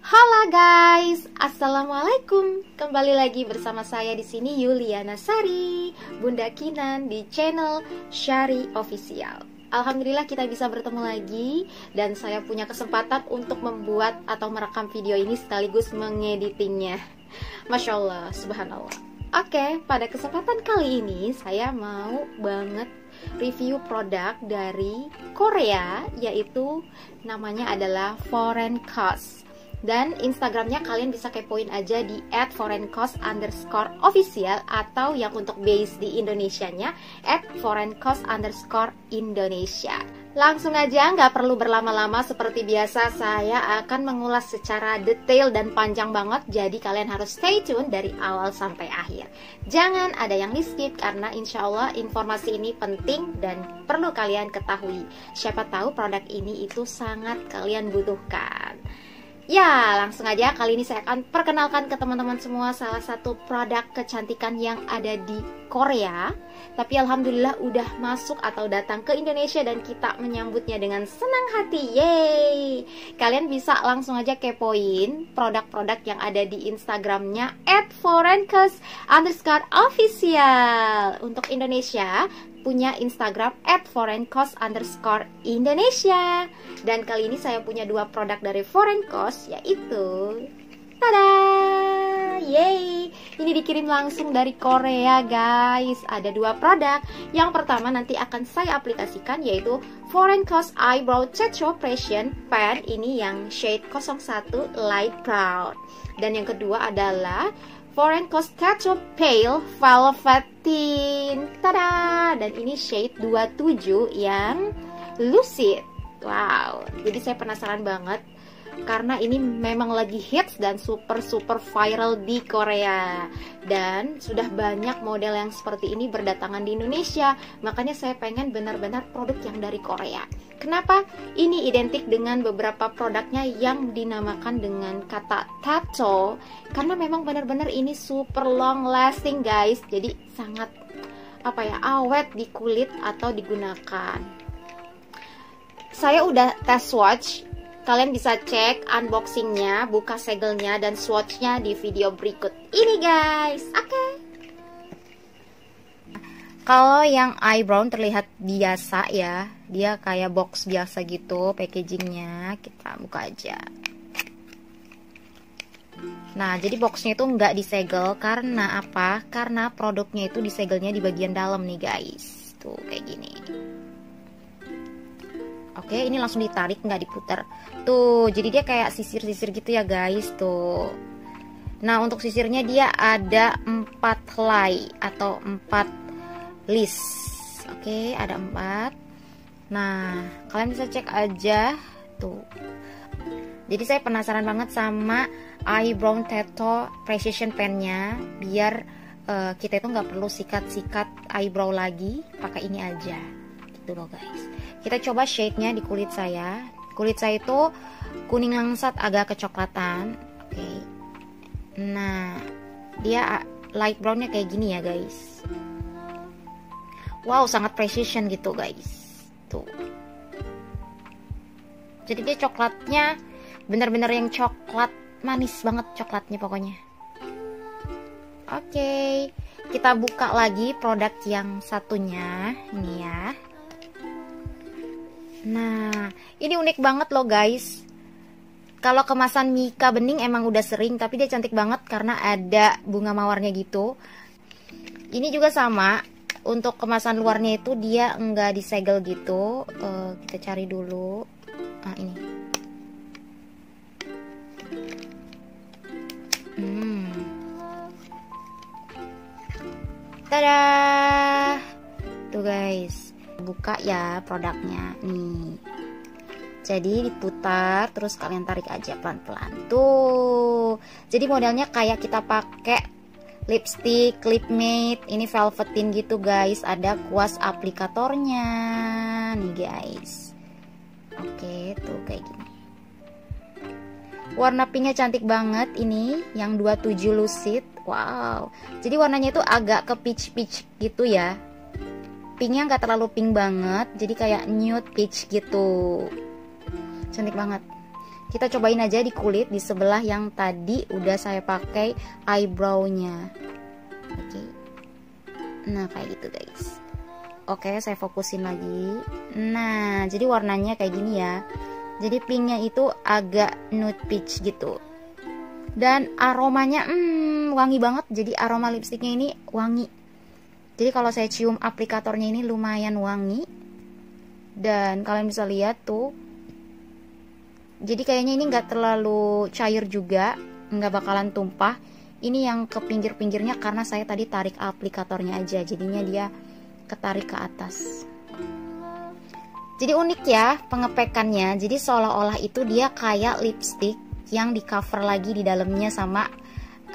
Halo guys, assalamualaikum. Kembali lagi bersama saya di sini Yuliana Sari, Bunda Kinan di channel Syari Official. Alhamdulillah kita bisa bertemu lagi dan saya punya kesempatan untuk membuat atau merekam video ini sekaligus mengeditingnya. Masya Allah, subhanallah. Oke, pada kesempatan kali ini saya mau banget review produk dari Korea, yaitu namanya adalah Foreign Cos. Dan Instagramnya kalian bisa kepoin aja di @foreigncos_official, atau yang untuk base di Indonesianya @foreigncos_Indonesia. Langsung aja, nggak perlu berlama-lama. Seperti biasa saya akan mengulas secara detail dan panjang banget, jadi kalian harus stay tune dari awal sampai akhir. Jangan ada yang di skip, karena insya Allah informasi ini penting dan perlu kalian ketahui. Siapa tahu produk ini itu sangat kalian butuhkan. Ya, langsung aja kali ini saya akan perkenalkan ke teman-teman semua salah satu produk kecantikan yang ada di Korea. Tapi alhamdulillah udah masuk atau datang ke Indonesia dan kita menyambutnya dengan senang hati. Yeay! Kalian bisa langsung aja kepoin produk-produk yang ada di Instagramnya @foreigncos_official. Untuk Indonesia punya Instagram @foreigncos_Indonesia. Dan kali ini saya punya dua produk dari Foreign Cos, yaitu tada! Yeay! Ini dikirim langsung dari Korea guys. Ada dua produk. Yang pertama nanti akan saya aplikasikan, yaitu Foreign Cos Eyebrow Tattoo Precision Pen. Ini yang shade 01 Light Brown. Dan yang kedua adalah Foreign Cos Tattoo Pale Velvet Tint. Tada! Dan ini shade 27 yang lucid. Wow, jadi saya penasaran banget karena ini memang lagi hits dan super viral di Korea. Dan sudah banyak model yang seperti ini berdatangan di Indonesia. Makanya saya pengen benar-benar produk yang dari Korea. Kenapa? Ini identik dengan beberapa produknya yang dinamakan dengan kata tattoo, karena memang benar-benar ini super long lasting guys. Jadi sangat awet di kulit atau digunakan. Saya udah test swatch. Kalian bisa cek unboxingnya, buka segelnya, dan swatchnya di video berikut ini guys. Oke. Kalau yang eyebrow terlihat biasa ya, dia kayak box biasa gitu packagingnya. Kita buka aja. Nah, jadi boxnya itu nggak disegel. Karena apa? Karena produknya itu disegelnya di bagian dalam nih guys. Tuh kayak gini. Oke, ini langsung ditarik, nggak diputar. Tuh, jadi dia kayak sisir-sisir gitu ya guys, tuh. Nah, untuk sisirnya dia ada 4 helai atau 4 list. Oke, ada 4. Nah, kalian bisa cek aja, tuh. Jadi saya penasaran banget sama Eyebrow Tattoo Precision Pen-nya, biar kita itu nggak perlu sikat-sikat eyebrow lagi, pakai ini aja. Gitu loh guys. Kita coba shade-nya di kulit saya. Kulit saya itu kuning langsat agak kecoklatan. Oke. Nah, dia light brown-nya kayak gini ya guys. Wow, sangat precision gitu guys. Tuh. Jadi dia coklatnya bener-bener yang coklat manis banget, coklatnya pokoknya. Oke, kita buka lagi produk yang satunya. Ini ya. Nah, ini unik banget loh guys. Kalau kemasan Mika bening emang udah sering, tapi dia cantik banget karena ada bunga mawarnya gitu. Ini juga sama. Untuk kemasan luarnya itu dia enggak disegel gitu. Kita cari dulu. Nah, ini. Tada! Tuh guys. Buka ya produknya nih. Jadi diputar, terus kalian tarik aja pelan-pelan. Tuh. Jadi modelnya kayak kita pakai lipstick, lip matte. Ini velvetin gitu guys. Ada kuas aplikatornya nih guys. Oke, tuh kayak gini. Warna pinknya cantik banget. Ini yang 27 lucid. Wow. Jadi warnanya itu agak ke peach-peach gitu ya. pinknya nggak terlalu pink banget, jadi kayak nude peach gitu. Cantik banget. Kita cobain aja di kulit di sebelah yang tadi udah saya pakai eyebrow-nya. Oke. Nah, kayak gitu guys. Oke, saya fokusin lagi. Nah, jadi warnanya kayak gini ya. Jadi pinknya itu agak nude peach gitu. Dan aromanya wangi banget. Jadi aroma lipstiknya ini wangi. Jadi kalau saya cium aplikatornya ini lumayan wangi. Dan kalian bisa lihat tuh, jadi kayaknya ini nggak terlalu cair juga, nggak bakalan tumpah. Ini yang ke pinggir-pinggirnya karena saya tadi tarik aplikatornya aja, jadinya dia ketarik ke atas. Jadi unik ya pengepekannya. Jadi seolah-olah itu dia kayak lipstick yang di cover lagi di dalamnya sama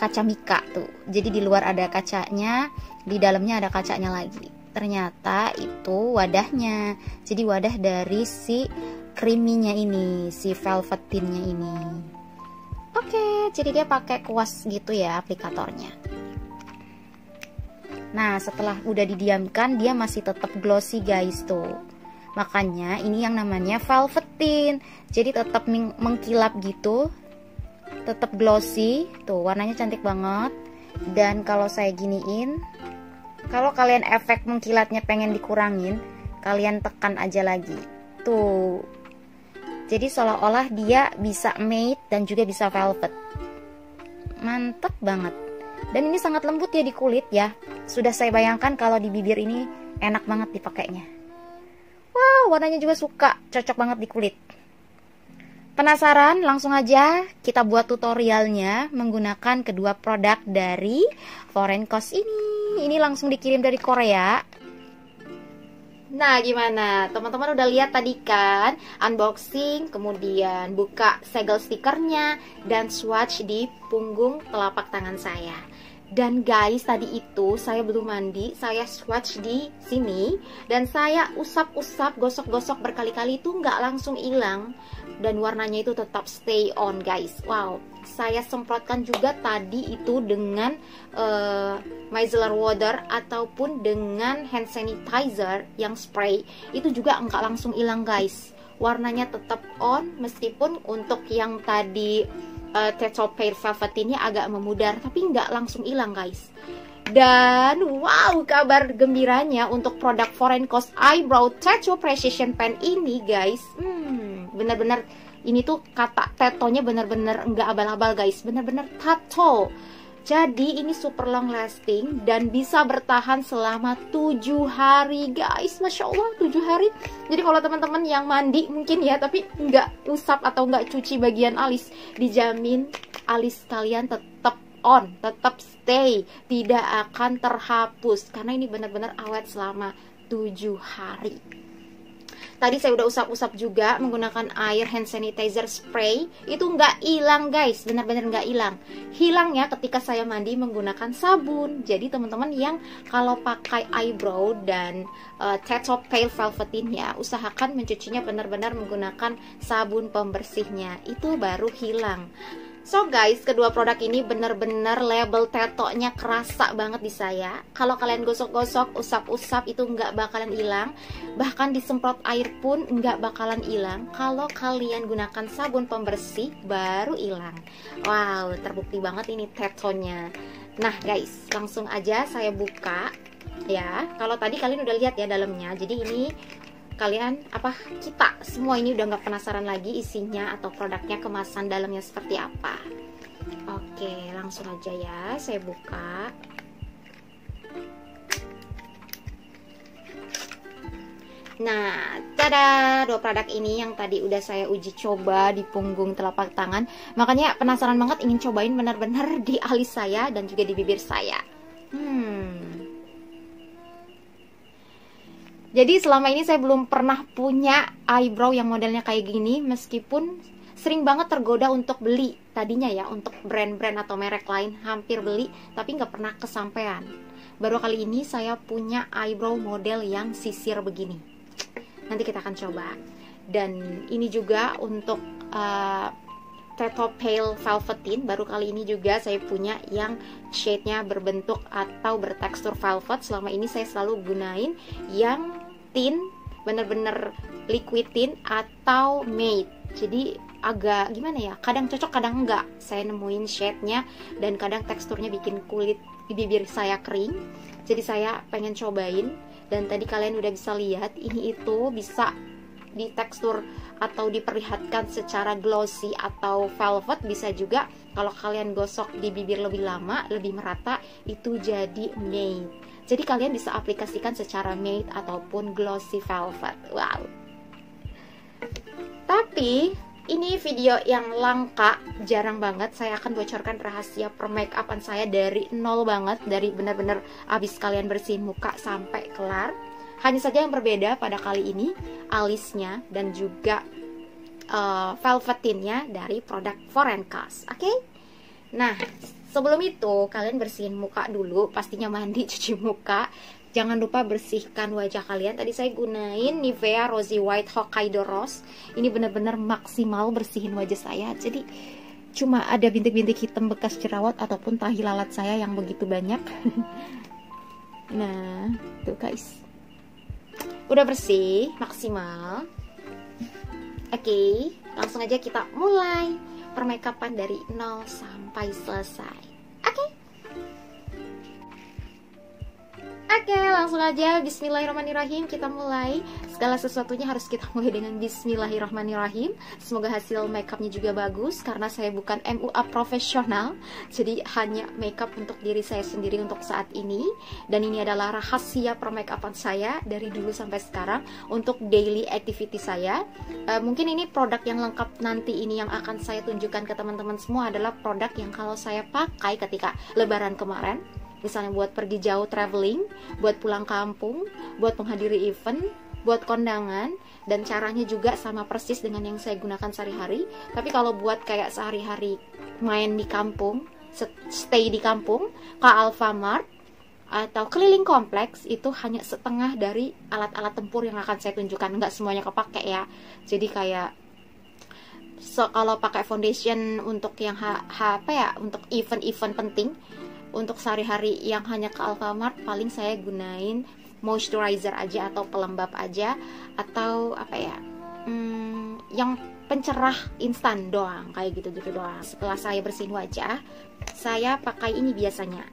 kaca mika tuh. Jadi di luar ada kacanya, di dalamnya ada kacanya lagi. Ternyata itu wadahnya. Jadi wadah dari si creamy-nya ini, si velvetinnya ini. Oke, jadi dia pakai kuas gitu ya aplikatornya. Nah, setelah udah didiamkan, dia masih tetap glossy guys tuh. Makanya ini yang namanya velvetin. Jadi tetap mengkilap gitu, tetap glossy. Tuh, warnanya cantik banget. Dan kalau saya giniin, kalau kalian efek mengkilatnya pengen dikurangin, kalian tekan aja lagi. Tuh. Jadi seolah-olah dia bisa matte dan juga bisa velvet. Mantep banget. Dan ini sangat lembut ya di kulit ya. Sudah saya bayangkan kalau di bibir ini enak banget dipakainya. Wow, warnanya juga suka. Cocok banget di kulit. Penasaran? Langsung aja kita buat tutorialnya menggunakan kedua produk dari Foreign Coast ini. Ini langsung dikirim dari Korea. Nah, gimana? Teman-teman udah lihat tadi kan unboxing, kemudian buka segel stikernya, dan swatch di punggung telapak tangan saya. Dan guys, tadi itu saya belum mandi, saya swatch di sini, dan saya usap-usap, gosok-gosok berkali-kali itu nggak langsung hilang, dan warnanya itu tetap stay on guys. Wow, saya semprotkan juga tadi itu dengan micellar water ataupun dengan hand sanitizer yang spray, itu juga nggak langsung hilang guys. Warnanya tetap on, meskipun untuk yang tadi Tattoo Pale Velvetinnya agak memudar, tapi nggak langsung hilang guys. Dan wow, kabar gembiranya untuk produk Foreign Coast Eyebrow Tattoo Precision Pen ini guys, bener-bener ini tuh kata tatonya bener-bener nggak abal-abal guys, bener-bener tato. Jadi ini super long lasting dan bisa bertahan selama 7 hari guys. Masya Allah, 7 hari. Jadi kalau teman-teman yang mandi mungkin ya, tapi nggak usap atau nggak cuci bagian alis, dijamin alis kalian tetap on, tetap stay, tidak akan terhapus. Karena ini benar-benar awet selama 7 hari. Tadi saya udah usap-usap juga menggunakan air hand sanitizer spray. Itu nggak hilang guys, benar-benar nggak hilang. Hilangnya ketika saya mandi menggunakan sabun. Jadi teman-teman yang kalau pakai eyebrow dan Tattoo Pale Velvetinnya, usahakan mencucinya benar-benar menggunakan sabun pembersihnya. Itu baru hilang. So guys, kedua produk ini bener-bener label tatonya kerasa banget di saya. Kalau kalian gosok-gosok, usap-usap itu nggak bakalan hilang. Bahkan disemprot air pun nggak bakalan hilang. Kalau kalian gunakan sabun pembersih, baru hilang. Wow, terbukti banget ini tatonya. Nah guys, langsung aja saya buka ya. Kalau tadi kalian udah lihat ya dalamnya. Jadi ini kalian kita semua ini udah nggak penasaran lagi isinya atau produknya, kemasan dalamnya seperti apa. Oke, langsung aja ya saya buka. Nah, tada, dua produk ini yang tadi udah saya uji coba di punggung telapak tangan. Makanya penasaran banget ingin cobain benar-benar di alis saya dan juga di bibir saya. Jadi selama ini saya belum pernah punya eyebrow yang modelnya kayak gini, meskipun sering banget tergoda untuk beli tadinya ya, untuk brand-brand atau merek lain hampir beli, tapi nggak pernah kesampaian. Baru kali ini saya punya eyebrow model yang sisir begini. Nanti kita akan coba. Dan ini juga untuk Potato Pale Velveteen. Baru kali ini juga saya punya yang shade-nya berbentuk atau bertekstur velvet. Selama ini saya selalu gunain yang tint, bener-bener liquid tint atau matte. Jadi agak gimana ya, kadang cocok kadang enggak. Saya nemuin shade-nya dan kadang teksturnya bikin kulit bibir saya kering. Jadi saya pengen cobain, dan tadi kalian udah bisa lihat ini itu bisa di tekstur atau diperlihatkan secara glossy atau velvet. Bisa juga kalau kalian gosok di bibir lebih lama, lebih merata, itu jadi matte. Jadi kalian bisa aplikasikan secara matte ataupun glossy velvet. Wow. Tapi ini video yang langka, jarang banget saya akan bocorkan rahasia permakeupan saya dari nol banget, dari benar-benar abis kalian bersihin muka sampai kelar. Hanya saja yang berbeda pada kali ini alisnya dan juga velvetinnya dari produk Foreign Cos. Oke? Nah, sebelum itu kalian bersihin muka dulu, pastinya mandi, cuci muka. Jangan lupa bersihkan wajah kalian. Tadi saya gunain Nivea Rosy White Hokkaido Rose. Ini benar-benar maksimal bersihin wajah saya. Jadi cuma ada bintik-bintik hitam bekas jerawat ataupun tahi lalat saya yang begitu banyak. Nah, tuh guys. Udah bersih, maksimal. Oke, langsung aja kita mulai permakeupan dari nol sampai selesai. Oke, langsung aja bismillahirrahmanirrahim, kita mulai. Segala sesuatunya harus kita mulai dengan bismillahirrahmanirrahim. Semoga hasil makeupnya juga bagus, karena saya bukan MUA profesional. Jadi hanya makeup untuk diri saya sendiri untuk saat ini. Dan ini adalah rahasia permakeupan saya dari dulu sampai sekarang untuk daily activity saya. Mungkin ini produk yang lengkap nanti ini yang akan saya tunjukkan ke teman-teman semua adalah produk yang kalau saya pakai ketika lebaran kemarin. Misalnya buat pergi jauh traveling, buat pulang kampung, buat menghadiri event, buat kondangan, dan caranya juga sama persis dengan yang saya gunakan sehari-hari. Tapi kalau buat kayak sehari-hari main di kampung, stay di kampung, ke Alfamart atau keliling kompleks, itu hanya setengah dari alat-alat tempur yang akan saya tunjukkan. Nggak semuanya kepake ya. Jadi kayak kalau pakai foundation untuk yang untuk event-event penting, untuk sehari-hari yang hanya ke Alfamart, paling saya gunain moisturizer aja atau pelembab aja, atau yang pencerah instan doang, kayak gitu-gitu doang. Setelah saya bersihin wajah, saya pakai ini biasanya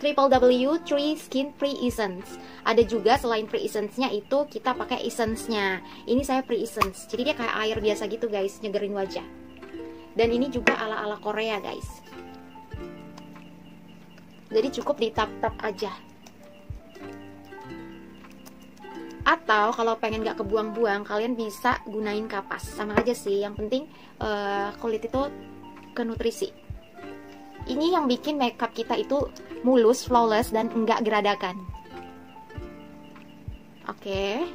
www.3 Skin Pre-Essence. Ada juga selain pre-essence-nya itu kita pakai essence-nya. Ini saya pre-essence, jadi dia kayak air biasa gitu guys, nyegerin wajah. Dan ini juga ala-ala Korea guys. Jadi cukup ditap-tap aja. Atau kalau pengen gak kebuang-buang, kalian bisa gunain kapas. Sama aja sih, yang penting kulit itu ke nutrisi. Ini yang bikin makeup kita itu mulus, flawless, dan enggak geradakan. Oke.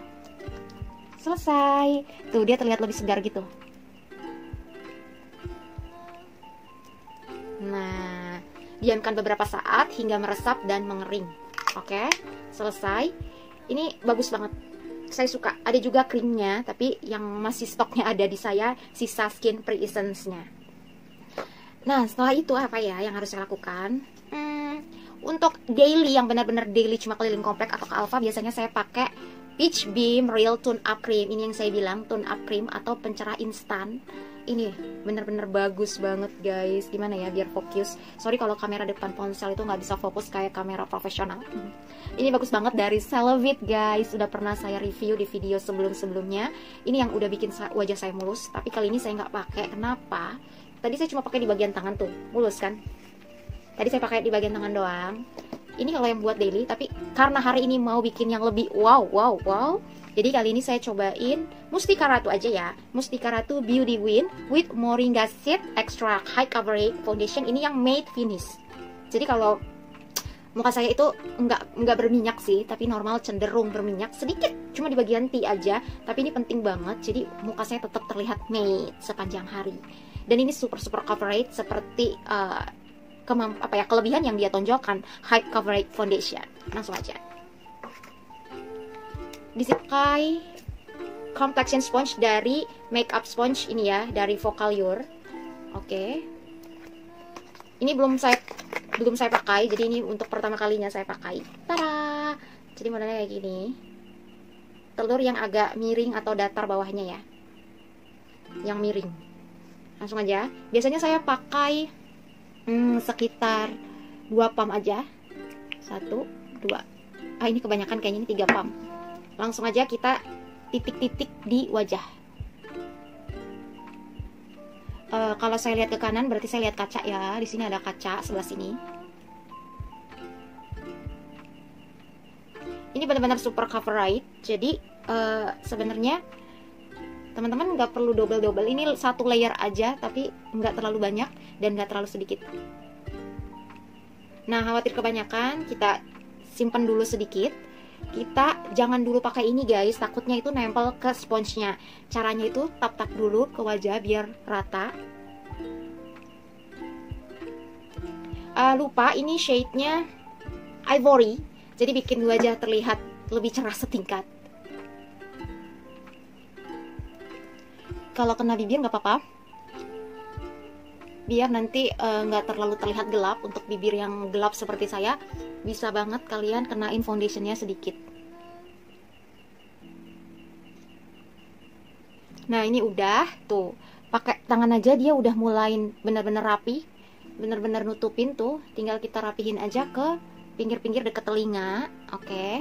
Selesai. Tuh, dia terlihat lebih segar gitu. Nah, diamkan beberapa saat hingga meresap dan mengering. Oke, selesai. Ini bagus banget, saya suka. Ada juga krimnya, tapi yang masih stoknya ada di saya, sisa Skin Pre-Essence-nya. Nah, setelah itu apa ya yang harus saya lakukan? Untuk daily, yang benar-benar daily, cuma keliling komplek atau ke Alfa, biasanya saya pakai Peach Beam Real Tone Up Cream. Ini yang saya bilang tone up cream atau pencerah instan. Ini bener-bener bagus banget guys. Gimana ya biar fokus. Sorry kalau kamera depan ponsel itu nggak bisa fokus kayak kamera profesional. Ini bagus banget dari Celovit guys. Udah pernah saya review di video sebelum-sebelumnya. Ini yang udah bikin wajah saya mulus. Tapi kali ini saya nggak pakai. Kenapa? Tadi saya cuma pakai di bagian tangan tuh, mulus kan. Tadi saya pakai di bagian tangan doang. Ini kalau yang buat daily. Tapi karena hari ini mau bikin yang lebih wow. Jadi kali ini saya cobain Mustika Ratu aja ya. Mustika Ratu Beauty Win with Moringa Seed Extra High Coverage Foundation. Ini yang matte finish. Jadi kalau muka saya itu nggak berminyak sih, tapi normal cenderung berminyak sedikit, cuma di bagian T aja. Tapi ini penting banget. Jadi muka saya tetap terlihat matte sepanjang hari. Dan ini super coverage seperti kelebihan yang dia tonjolkan, High Coverage Foundation. Langsung aja disikai complexion sponge dari makeup sponge ini ya, dari Focallure. Oke. Ini belum saya pakai, jadi ini untuk pertama kalinya saya pakai. Tada! Jadi modelnya kayak gini. Telur yang agak miring atau datar bawahnya ya. Yang miring. Langsung aja. Biasanya saya pakai sekitar 2 pump aja. 1, 2. Ini kebanyakan kayaknya, ini 3 pump. Langsung aja kita titik-titik di wajah. Kalau saya lihat ke kanan berarti saya lihat kaca ya. Di sini ada kaca sebelah sini. Ini benar-benar super coverage. Jadi sebenarnya teman-teman nggak perlu double-double. Ini 1 layer aja, tapi nggak terlalu banyak dan nggak terlalu sedikit. Nah, khawatir kebanyakan, kita simpan dulu sedikit. Kita jangan dulu pakai ini guys, takutnya itu nempel ke sponsnya. Caranya itu tap-tap dulu ke wajah biar rata. Lupa, ini shade-nya ivory, jadi bikin wajah terlihat lebih cerah setingkat. Kalau kena bibir nggak apa-apa, biar nanti nggak terlalu terlihat gelap. Untuk bibir yang gelap seperti saya, bisa banget kalian kenain foundationnya sedikit. Nah, ini udah tuh, pakai tangan aja dia udah mulai benar-benar rapi, benar-benar nutupin tuh. Tinggal kita rapihin aja ke pinggir-pinggir deket telinga. Oke,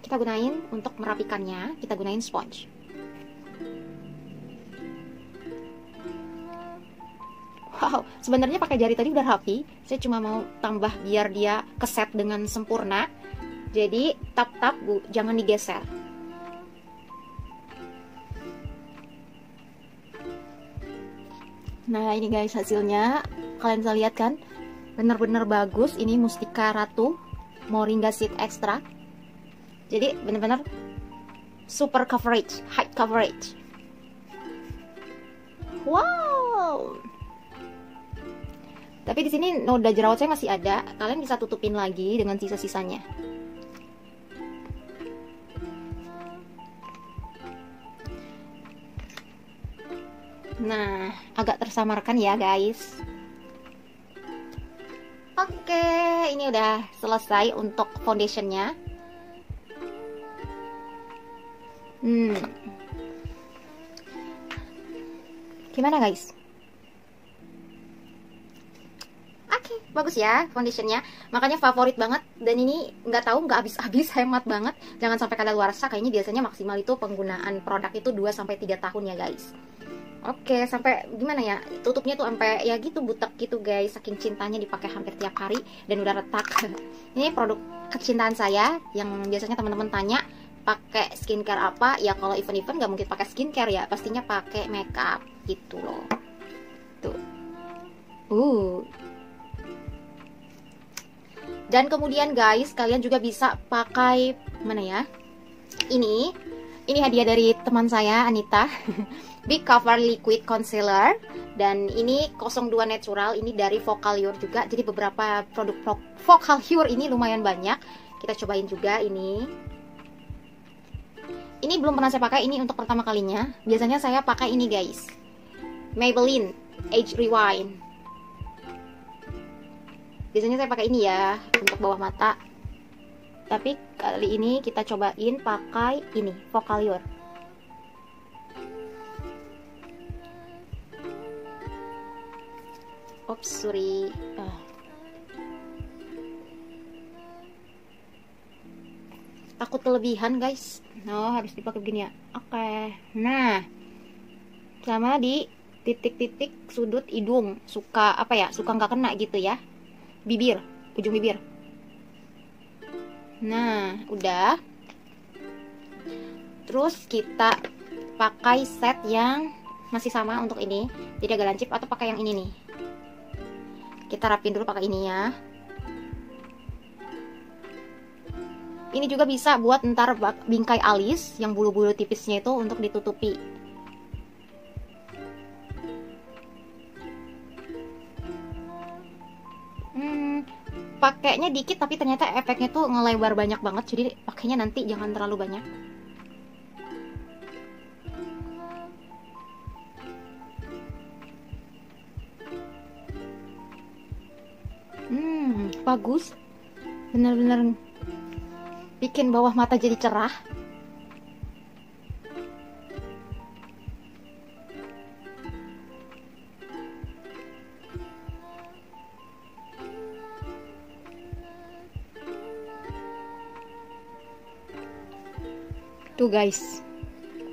kita gunain untuk merapikannya, kita gunain sponge. Wow, sebenarnya pakai jari tadi udah rapi. Saya cuma mau tambah biar dia keset dengan sempurna. Jadi tap-tap Bu, jangan digeser. Nah, ini guys hasilnya. Kalian bisa lihat kan? Bener-bener bagus. Ini Mustika Ratu Moringa Seed Extra. Jadi bener-bener super coverage, high coverage. Wow. Tapi di sini noda jerawat saya masih ada. Kalian bisa tutupin lagi dengan sisa-sisanya. Nah, agak tersamarkan ya guys. Oke, ini udah selesai untuk foundationnya. Gimana guys? Bagus ya foundationnya, makanya favorit banget. Dan ini nggak tahu, nggak habis-habis, hemat banget. Jangan sampai kadaluarsa. Kayaknya biasanya maksimal itu penggunaan produk itu 2-3 tahun ya guys. Oke, sampai gimana ya, tutupnya tuh sampai ya gitu butek gitu guys, saking cintanya dipakai hampir tiap hari dan udah retak. Ini produk kecintaan saya yang biasanya teman-teman tanya pakai skincare apa ya. Kalau event-event nggak mungkin pakai skincare ya, pastinya pakai makeup gitu loh. Tuh. Dan kemudian guys, kalian juga bisa pakai mana ya? Ini hadiah dari teman saya Anita. Big Cover Liquid Concealer. Dan ini 02 natural, ini dari Focallure juga. Jadi beberapa produk Focallure ini lumayan banyak. Kita cobain juga ini. Ini belum pernah saya pakai, ini untuk pertama kalinya. Biasanya saya pakai ini guys, Maybelline Age Rewind. Biasanya saya pakai ini ya untuk bawah mata. Tapi kali ini kita cobain pakai ini Focallure. Oops, sorry. Takut kelebihan guys. Harus dipakai begini ya. Oke. Nah, sama di titik-titik sudut hidung. Suka apa ya? Suka nggak kena gitu ya. Bibir, ujung bibir. Nah, udah. Terus kita pakai set yang masih sama untuk ini, jadi agak lancip, atau pakai yang ini nih. Kita rapin dulu pakai ini ya. Ini juga bisa buat ntar bingkai alis yang bulu-bulu tipisnya itu untuk ditutupi. Pakainya dikit tapi ternyata efeknya tuh ngelebar banyak banget, jadi pakainya nanti jangan terlalu banyak. bagus, bener-bener bikin bawah mata jadi cerah. Tuh guys,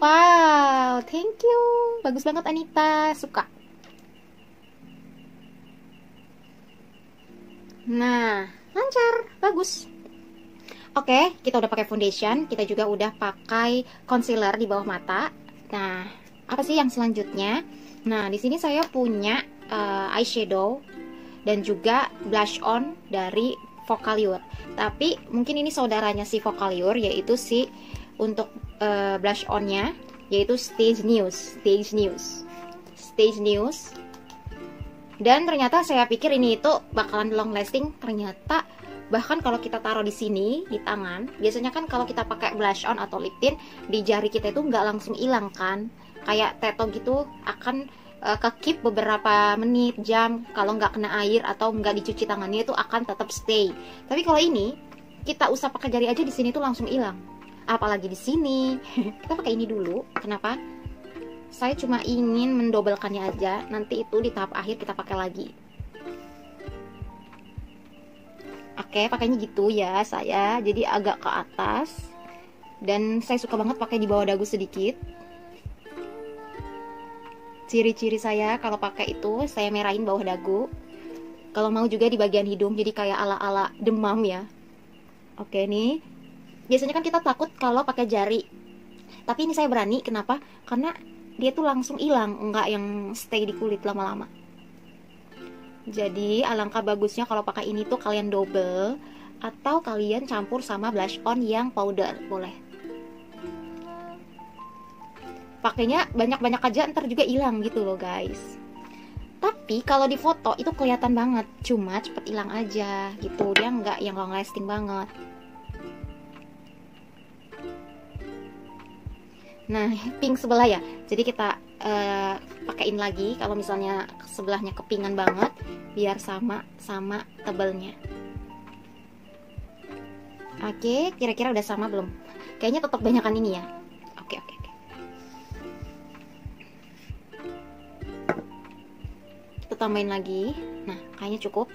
wow, thank you, bagus banget Anita, suka. Nah, lancar, bagus. Oke, kita udah pakai foundation, kita juga udah pakai concealer di bawah mata. Nah, apa sih yang selanjutnya? Nah, di sini saya punya eyeshadow dan juga blush on dari Focallure. Tapi mungkin ini saudaranya si Focallure, yaitu si untuk blush onnya, yaitu Stage News. Dan ternyata saya pikir ini itu bakalan long lasting, ternyata bahkan kalau kita taruh di sini di tangan, biasanya kan kalau kita pakai blush on atau lip tint di jari kita itu nggak langsung hilang kan, kayak tattoo gitu akan kekeep beberapa menit, jam, kalau nggak kena air atau nggak dicuci tangannya itu akan tetap stay. Tapi kalau ini kita usah pakai jari aja, di sini tuh langsung hilang. Apalagi di sini. Kita pakai ini dulu. Kenapa? Saya cuma ingin mendobelkannya aja. Nanti itu di tahap akhir kita pakai lagi. Oke, pakainya gitu ya saya. Jadi agak ke atas. Dan saya suka banget pakai di bawah dagu sedikit. Ciri-ciri saya kalau pakai itu, saya merahin bawah dagu. Kalau mau juga di bagian hidung, jadi kayak ala-ala demam ya. Oke nih. Biasanya kan kita takut kalau pakai jari, tapi ini saya berani. Kenapa? Karena dia tuh langsung hilang, nggak yang stay di kulit lama-lama. Jadi alangkah bagusnya kalau pakai ini tuh kalian double atau kalian campur sama blush on yang powder, boleh. Pakainya banyak-banyak aja, ntar juga hilang gitu loh guys. Tapi kalau di foto itu kelihatan banget, cuma cepet hilang aja gitu, dia nggak yang long lasting banget. Nah, pink sebelah ya. Jadi kita pakein lagi kalau misalnya sebelahnya kepingan banget, biar sama tebelnya. Oke, kira-kira udah sama belum? Kayaknya tetap banyakan ini ya. Oke. Kita tambahin lagi. Nah, kayaknya cukup.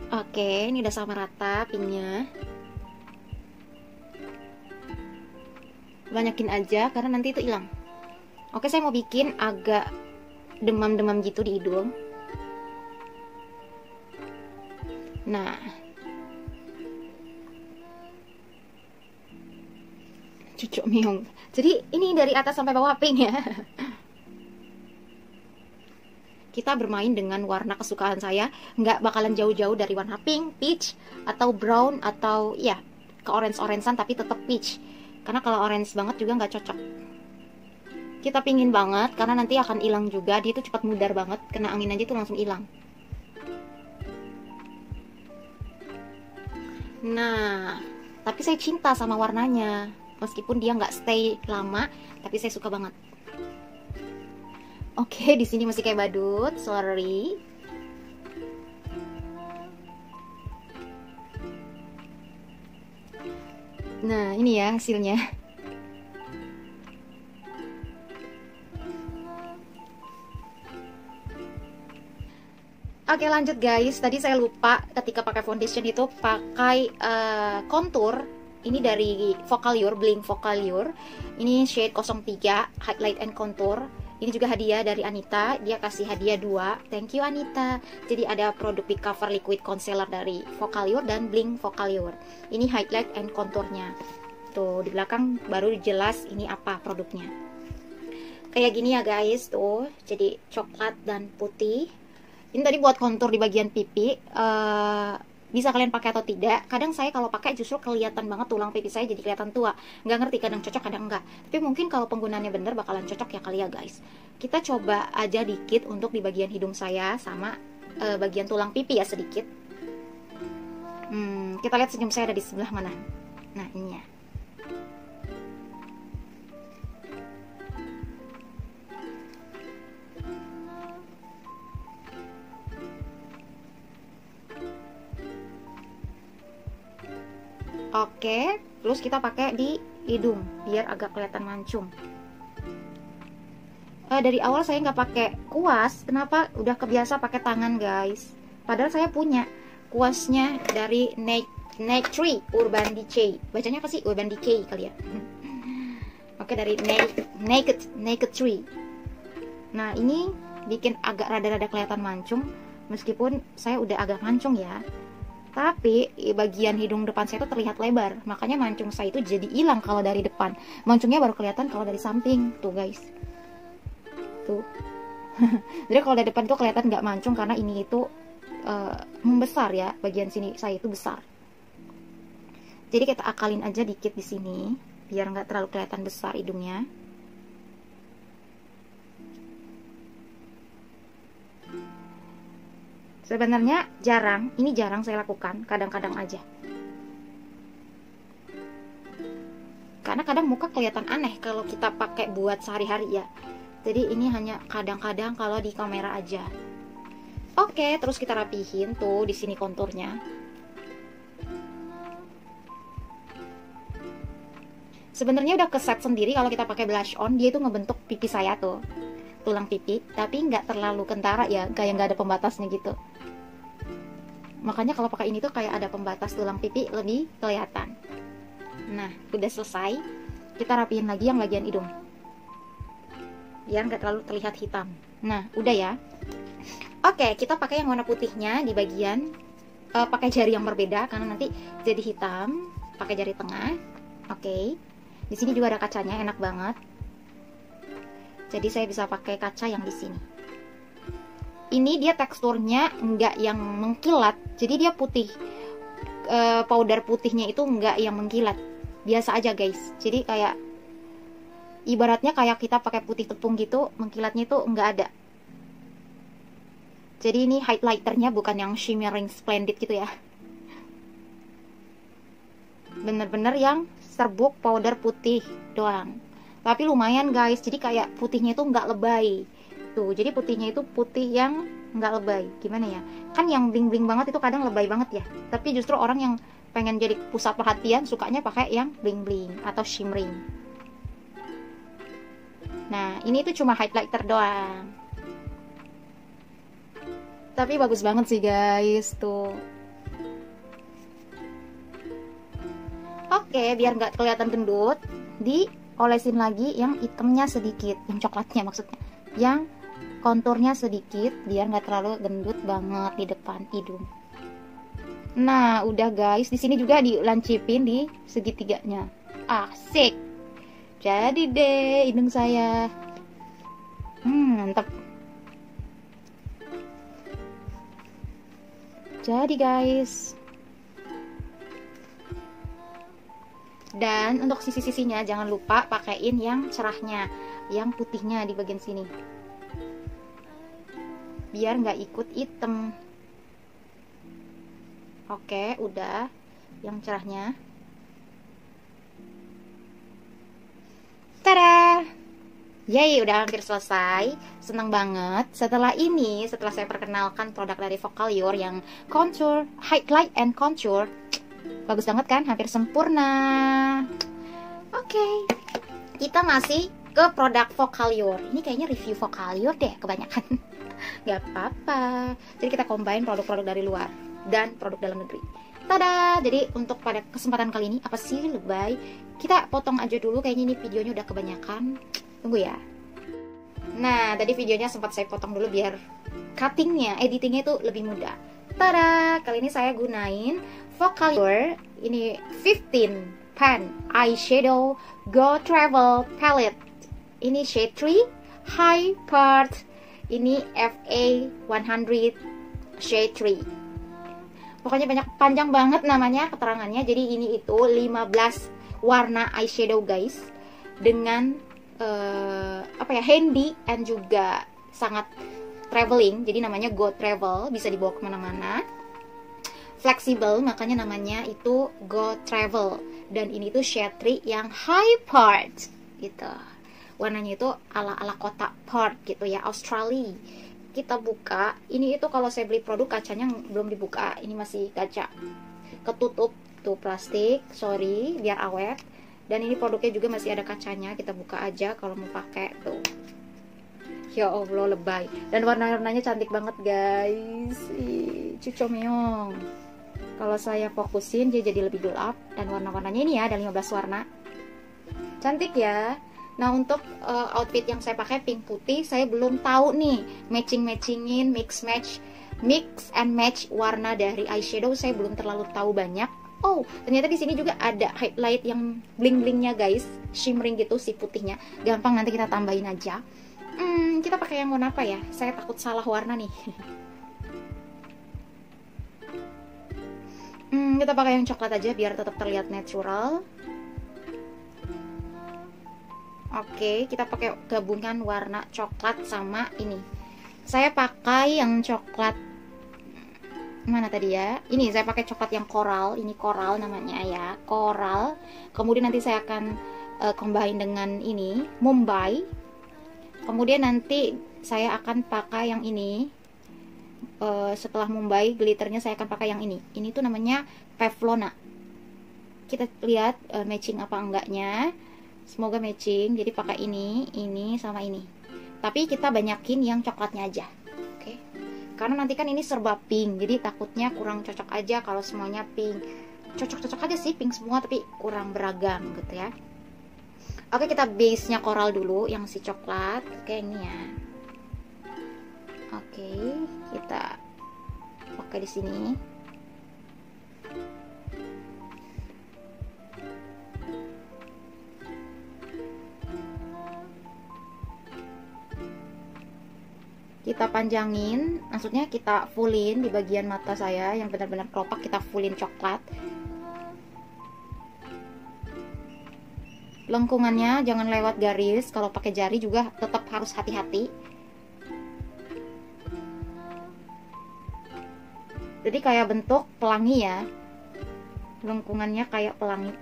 Oke, ini udah sama rata pinknya. Banyakin aja karena nanti itu hilang. Oke, saya mau bikin agak demam-demam gitu di hidung. Nah, cucuk meong. Jadi ini dari atas sampai bawah pink ya. Kita bermain dengan warna kesukaan saya, nggak bakalan jauh-jauh dari warna pink, peach, atau brown, atau ya ke orange-orangean tapi tetap peach. Karena kalau orange banget juga nggak cocok. Kita pingin banget karena nanti akan hilang juga. Dia itu cepat mudar banget, kena angin aja tuh langsung hilang. Nah, tapi saya cinta sama warnanya. Meskipun dia nggak stay lama, tapi saya suka banget. Oke, di sini masih kayak badut, sorry. Nah, ini ya hasilnya. Oke, lanjut guys. Tadi saya lupa ketika pakai foundation itu pakai contour. Ini dari Focallure, Bling Focallure. Ini shade 03, highlight and contour. Ini juga hadiah dari Anita. Dia kasih hadiah 2. Thank you Anita. Jadi ada produk Big Cover Liquid Concealer dari Focallure dan Bling Focallure. Ini highlight and contournya. Tuh di belakang baru jelas ini apa produknya. Kayak gini ya guys, tuh. Jadi coklat dan putih. Ini tadi buat kontur di bagian pipi. Bisa kalian pakai atau tidak. Kadang saya kalau pakai justru kelihatan banget tulang pipi saya jadi kelihatan tua. Nggak ngerti, kadang cocok kadang enggak. Tapi mungkin kalau penggunaannya bener bakalan cocok ya kali ya guys. Kita coba aja dikit untuk di bagian hidung saya sama bagian tulang pipi ya sedikit. Kita lihat senyum saya ada di sebelah mana. Nah ini ya. Oke, terus kita pakai di hidung biar agak kelihatan mancung. Dari awal saya nggak pakai kuas. Kenapa? Udah kebiasa pakai tangan guys. Padahal saya punya kuasnya dari Naked Tree Urban Decay. Bacanya apa sih? Urban Decay kali ya. Oke, dari Naked Tree. Nah, ini bikin agak rada-rada kelihatan mancung. Meskipun saya udah agak mancung ya, tapi bagian hidung depan saya itu terlihat lebar. Makanya mancung saya itu jadi hilang kalau dari depan. Mancungnya baru kelihatan kalau dari samping. Tuh guys, tuh. Jadi kalau dari depan itu kelihatan nggak mancung karena ini itu membesar ya, bagian sini saya itu besar. Jadi kita akalin aja dikit di sini biar nggak terlalu kelihatan besar hidungnya. Sebenarnya ini jarang saya lakukan, kadang-kadang aja. Karena kadang muka kelihatan aneh kalau kita pakai buat sehari-hari ya. Jadi ini hanya kadang-kadang kalau di kamera aja. Oke, terus kita rapihin tuh di sini konturnya. Sebenarnya udah keset sendiri kalau kita pakai blush on, dia itu ngebentuk pipi saya tuh, tulang pipi, tapi nggak terlalu kentara ya, kayak nggak ada pembatasnya gitu. Makanya kalau pakai ini tuh kayak ada pembatas tulang pipi lebih kelihatan. Nah, udah selesai. Kita rapihin lagi yang bagian hidung, biar nggak terlalu terlihat hitam. Nah, udah ya. Oke, kita pakai yang warna putihnya di bagian pakai jari yang berbeda karena nanti jadi hitam. Pakai jari tengah. Oke. Di sini juga ada kacanya, enak banget. Jadi saya bisa pakai kaca yang di sini. Ini dia teksturnya nggak yang mengkilat, jadi dia putih. Powder putihnya itu nggak yang mengkilat, biasa aja guys. Jadi kayak ibaratnya kayak kita pakai putih tepung gitu, mengkilatnya itu nggak ada. Jadi ini highlighternya bukan yang shimmering splendid gitu ya, bener-bener yang serbuk powder putih doang. Tapi lumayan guys, jadi kayak putihnya itu nggak lebay tuh. Jadi putihnya itu putih yang nggak lebay. Gimana ya, kan yang bling bling banget itu kadang lebay banget ya, tapi justru orang yang pengen jadi pusat perhatian sukanya pakai yang bling bling atau shimmering. Nah, ini tuh cuma highlighter doang, tapi bagus banget sih guys tuh. Oke, biar nggak kelihatan gendut, diolesin lagi yang hitamnya sedikit, yang coklatnya maksudnya, yang konturnya sedikit biar nggak terlalu gendut banget di depan hidung. Nah, udah guys, di sini juga dilancipin di segitiganya. Asik. Jadi deh hidung saya. Mantap. Jadi guys, dan untuk sisi-sisinya jangan lupa pakaiin yang cerahnya, yang putihnya di bagian sini, biar nggak ikut hitam. Oke, udah yang cerahnya. Tada! Yay, udah hampir selesai. Senang banget. Setelah saya perkenalkan produk dari Focallure yang contour, highlight and contour, bagus banget kan? Hampir sempurna. Oke, kita masih ke produk Focallure. Ini kayaknya review Focallure deh kebanyakan. Gak apa-apa. Jadi kita combine produk-produk dari luar dan produk dalam negeri. Tada! Jadi untuk pada kesempatan kali ini, apa sih lebay? Kita potong aja dulu, kayaknya ini videonya udah kebanyakan. Tunggu ya. Nah, tadi videonya sempat saya potong dulu biar cuttingnya, editingnya itu lebih mudah. Tada! Kali ini saya gunain Focallure ini 15 Pan Eyeshadow Go Travel Palette. Ini shade 3 High Part. Ini FA 100 shade 3. Pokoknya panjang banget namanya keterangannya. Jadi ini itu 15 warna eyeshadow guys, dengan handy and juga sangat traveling. Jadi namanya Go Travel, bisa dibawa kemana-mana. Fleksibel, makanya namanya itu Go Travel. Dan ini tuh shade 3 yang high part gitu. Warnanya itu ala-ala kota Perth gitu ya, Australia. Kita buka, ini itu kalau saya beli produk kacanya belum dibuka, ini masih kaca ketutup itu plastik, sorry, biar awet. Dan ini produknya juga masih ada kacanya, kita buka aja kalau mau pakai tuh. Ya Allah, lebay. Dan warna-warnanya cantik banget guys. Cucomeong. Kalau saya fokusin dia jadi lebih gelap. Dan warna-warnanya ini ya, ada 15 warna. Cantik ya. Nah untuk outfit yang saya pakai pink putih, saya belum tahu nih matching-matchingin, mix and match warna dari eyeshadow, saya belum terlalu tahu banyak. Oh, ternyata di sini juga ada highlight yang bling-blingnya guys, shimmering gitu si putihnya. Gampang, nanti kita tambahin aja. Kita pakai yang warna apa ya? Saya takut salah warna nih. Kita pakai yang coklat aja biar tetap terlihat natural. Oke, kita pakai gabungan warna coklat sama ini. Saya pakai yang coklat mana tadi ya? Ini saya pakai coklat yang coral. Ini coral namanya ya, coral. Kemudian nanti saya akan combine dengan ini Mumbai. Kemudian nanti saya akan pakai yang ini. Setelah Mumbai glitternya saya akan pakai yang ini. Ini tuh namanya Pavlona. Kita lihat matching apa enggaknya. Semoga matching. Jadi pakai ini sama ini. Tapi kita banyakin yang coklatnya aja. Oke. Karena nanti kan ini serba pink, jadi takutnya kurang cocok aja kalau semuanya pink. Cocok-cocok aja sih pink semua, tapi kurang beragam gitu ya. Oke, kita base-nya coral dulu, yang si coklat. Oke, ini ya. Oke, kita pakai di sini. Kita panjangin, maksudnya kita fullin di bagian mata saya yang benar-benar kelopak, kita fullin coklat. Lengkungannya jangan lewat garis, kalau pakai jari juga tetap harus hati-hati. Jadi kayak bentuk pelangi ya, lengkungannya kayak pelangi.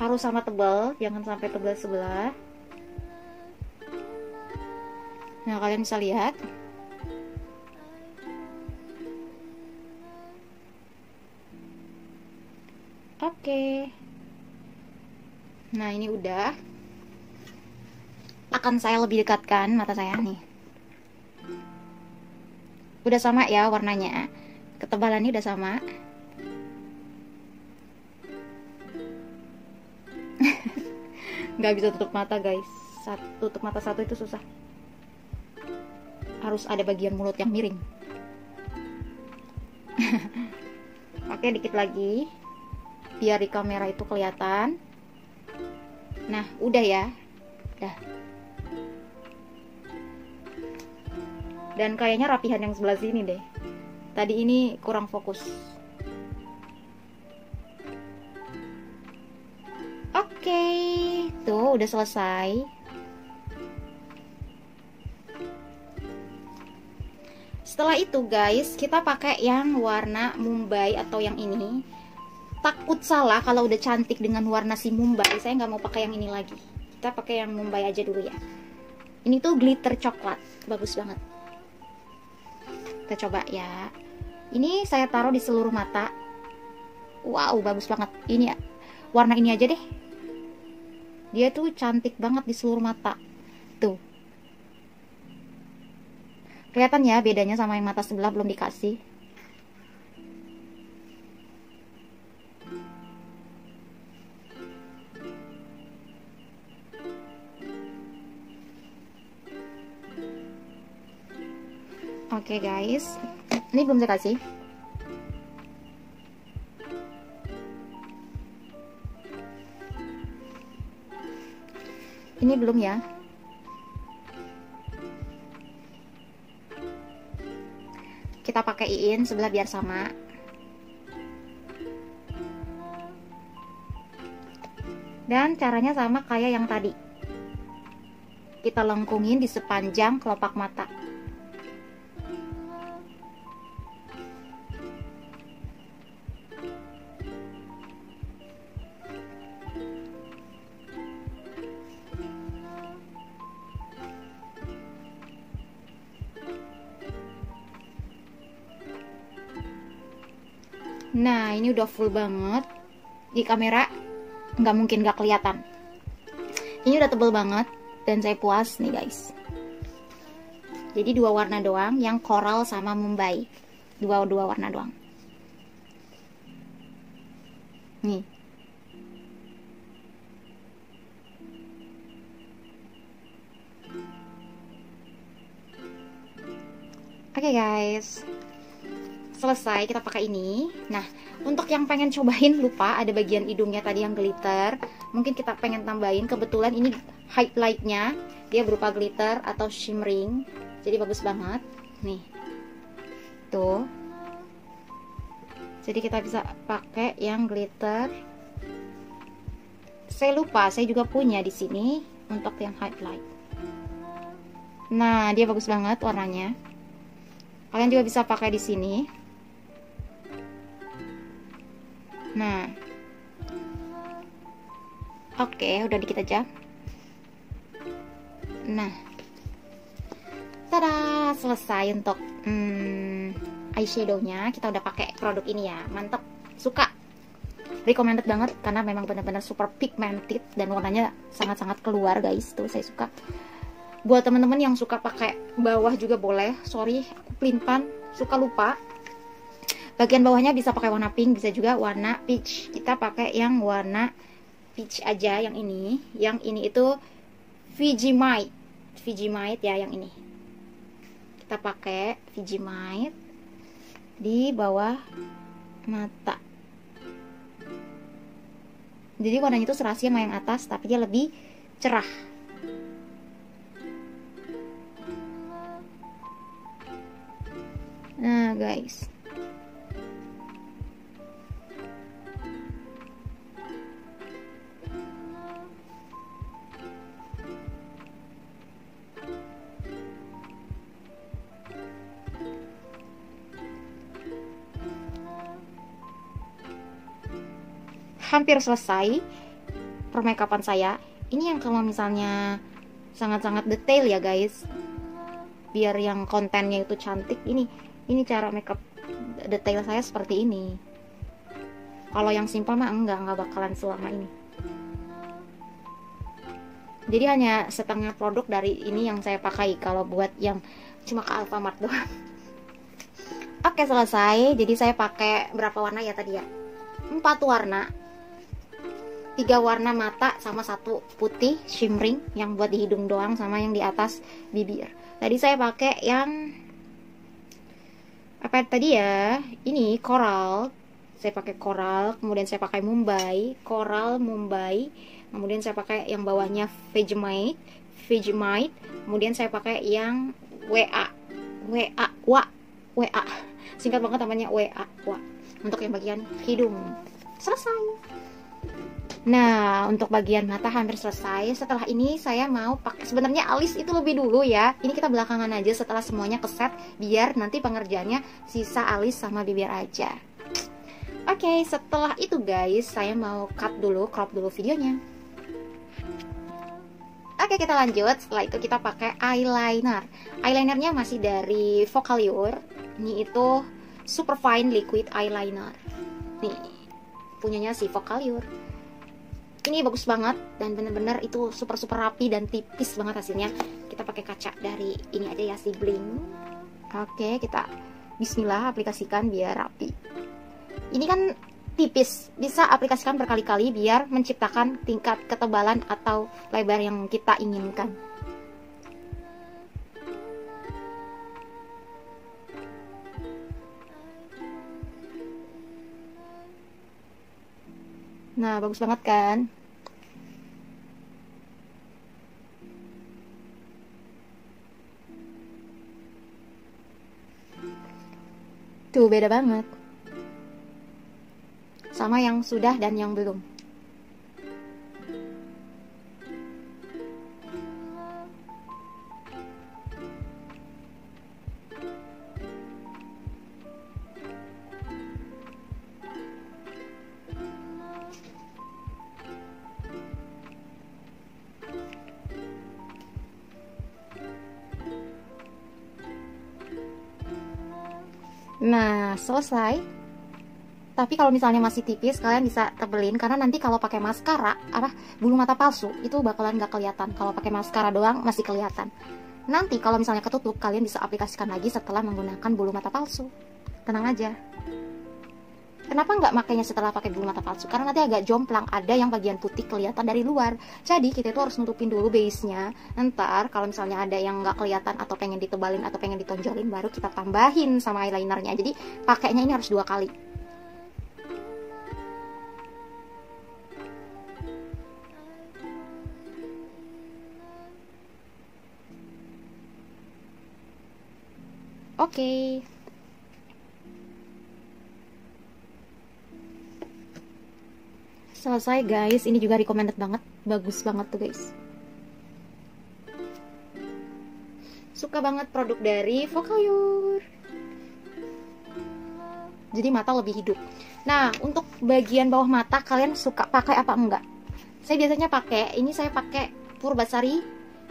Harus sama tebal, jangan sampai tebal sebelah. Nah, kalian bisa lihat. Oke. Nah, ini udah. Akan saya lebih dekatkan mata saya nih. Udah sama ya warnanya. Ketebalannya udah sama. Nggak bisa tutup mata guys. Tutup mata satu itu susah. Harus ada bagian mulut yang miring. Oke, dikit lagi biar di kamera itu kelihatan. Nah, udah ya. Dah. Dan kayaknya rapihan yang sebelah sini deh. Tadi ini kurang fokus. Oke, tuh udah selesai. Setelah itu guys, kita pakai yang warna Mumbai atau yang ini. Takut salah kalau udah cantik dengan warna si Mumbai, saya nggak mau pakai yang ini lagi. Kita pakai yang Mumbai aja dulu ya. Ini tuh glitter coklat, bagus banget. Kita coba ya. Ini saya taruh di seluruh mata. Wow, bagus banget. Ini warna ini aja deh. Dia tuh cantik banget di seluruh mata. Tuh. Kelihatan ya bedanya sama yang mata sebelah belum dikasih. Oke guys, ini belum saya kasih. Ini belum ya. Kita pakaiin sebelah biar sama. Dan caranya sama kayak yang tadi. Kita lengkungin di sepanjang kelopak mata. Nah, ini udah full banget. Di kamera nggak mungkin nggak kelihatan. Ini udah tebel banget dan saya puas nih guys. Jadi 2 warna doang, yang coral sama Mumbai. Dua warna doang. Nih. Oke guys, selesai kita pakai ini. Nah, untuk yang pengen cobain, lupa ada bagian hidungnya tadi yang glitter. Mungkin kita pengen tambahin, kebetulan ini highlightnya dia berupa glitter atau shimmering, jadi bagus banget. Nih, tuh. Jadi kita bisa pakai yang glitter. Saya lupa, saya juga punya di sini untuk yang highlight. Nah, dia bagus banget warnanya. Kalian juga bisa pakai di sini. Nah, oke, udah dikit aja. Nah, tada, selesai untuk eyeshadownya. Kita udah pakai produk ini ya, mantep, suka, recommended banget karena memang benar-benar super pigmented dan warnanya sangat-sangat keluar guys. Tuh saya suka. Buat teman-teman yang suka pakai bawah juga boleh. Sorry, aku pelinpan, suka lupa. Bagian bawahnya bisa pakai warna pink, bisa juga warna peach. Kita pakai yang warna peach aja, yang ini. Yang ini itu Vegemite. Vegemite ya, yang ini. Kita pakai Vegemite di bawah mata. Jadi warnanya itu serasi sama yang atas, tapi dia lebih cerah. Nah guys, hampir selesai permakeupan saya. Ini yang kalau misalnya sangat-sangat detail ya guys, biar yang kontennya itu cantik. Ini cara makeup detail saya seperti ini. Kalau yang simpel mah enggak bakalan selama ini. Jadi hanya setengah produk dari ini yang saya pakai kalau buat yang cuma ke Alfamart doang. Oke, selesai. Jadi saya pakai berapa warna ya tadi ya? 4 warna. 3 warna mata sama 1 putih shimmering yang buat di hidung doang sama yang di atas bibir. Tadi saya pakai yang apa tadi ya? Ini coral. Saya pakai coral, kemudian saya pakai Mumbai, coral Mumbai. Kemudian saya pakai yang bawahnya Vegemite, kemudian saya pakai yang WA. Singkat banget namanya WA. Untuk yang bagian hidung. Selesai. Nah, untuk bagian mata hampir selesai. Setelah ini saya mau pakai, sebenarnya alis itu lebih dulu ya. Ini kita belakangan aja setelah semuanya keset, biar nanti pengerjaannya sisa alis sama bibir aja. Oke, setelah itu guys, saya mau cut dulu, crop dulu videonya. Oke, kita lanjut. Setelah itu kita pakai eyeliner. Eyelinernya masih dari Focallure. Ini itu super fine liquid eyeliner. Nih, punyanya si Focallure. Ini bagus banget dan bener-bener itu super rapi dan tipis banget hasilnya. Kita pakai kaca dari ini aja ya, si Bling. Oke, kita bismillah aplikasikan biar rapi. Ini kan tipis, bisa aplikasikan berkali-kali biar menciptakan tingkat ketebalan atau lebar yang kita inginkan. Nah, bagus banget kan? Tuh, beda banget sama yang sudah dan yang belum. Nah, selesai. Tapi kalau misalnya masih tipis, kalian bisa tebelin, karena nanti kalau pakai maskara, bulu mata palsu itu bakalan nggak kelihatan. Kalau pakai maskara doang masih kelihatan. Nanti kalau misalnya ketutup, kalian bisa aplikasikan lagi setelah menggunakan bulu mata palsu. Tenang aja. Kenapa nggak makainya setelah pakai bulu mata palsu? Karena nanti agak jomplang, ada yang bagian putih kelihatan dari luar. Jadi kita itu harus nutupin dulu base-nya. Ntar kalau misalnya ada yang nggak kelihatan atau pengen ditebalin atau pengen ditonjolin, baru kita tambahin sama eyelinernya. Jadi pakainya ini harus 2 kali. Oke. Selesai guys, ini juga recommended banget, bagus banget tuh guys. Suka banget produk dari Focallure. Jadi mata lebih hidup. Nah, untuk bagian bawah mata kalian suka pakai apa enggak? Saya biasanya pakai, ini saya pakai Purbasari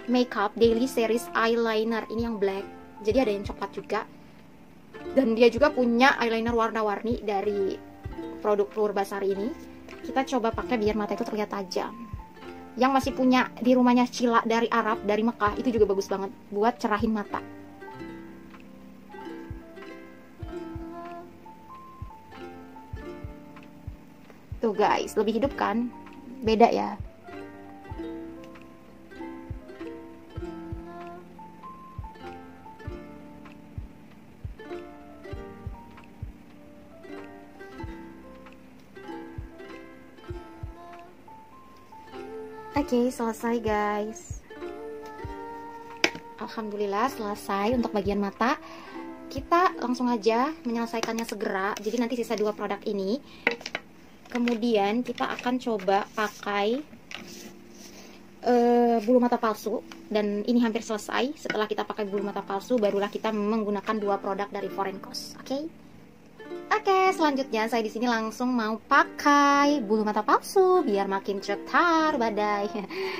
Makeup Daily Series Eyeliner, ini yang black. Jadi ada yang coklat juga. Dan dia juga punya eyeliner warna-warni dari produk Purbasari ini. Kita coba pakai biar mata itu terlihat tajam. Yang masih punya di rumahnya Cila dari Arab, dari Mekah, itu juga bagus banget buat cerahin mata. Tuh guys, lebih hidup kan? Beda ya. Oke, selesai guys. Alhamdulillah selesai untuk bagian mata. Kita langsung aja menyelesaikannya segera. Jadi nanti sisa 2 produk ini. Kemudian kita akan coba pakai bulu mata palsu. Dan ini hampir selesai. Setelah kita pakai bulu mata palsu, barulah kita menggunakan 2 produk dari Foreign Cos. Oke, selanjutnya saya di sini langsung mau pakai bulu mata palsu biar makin cetar badai.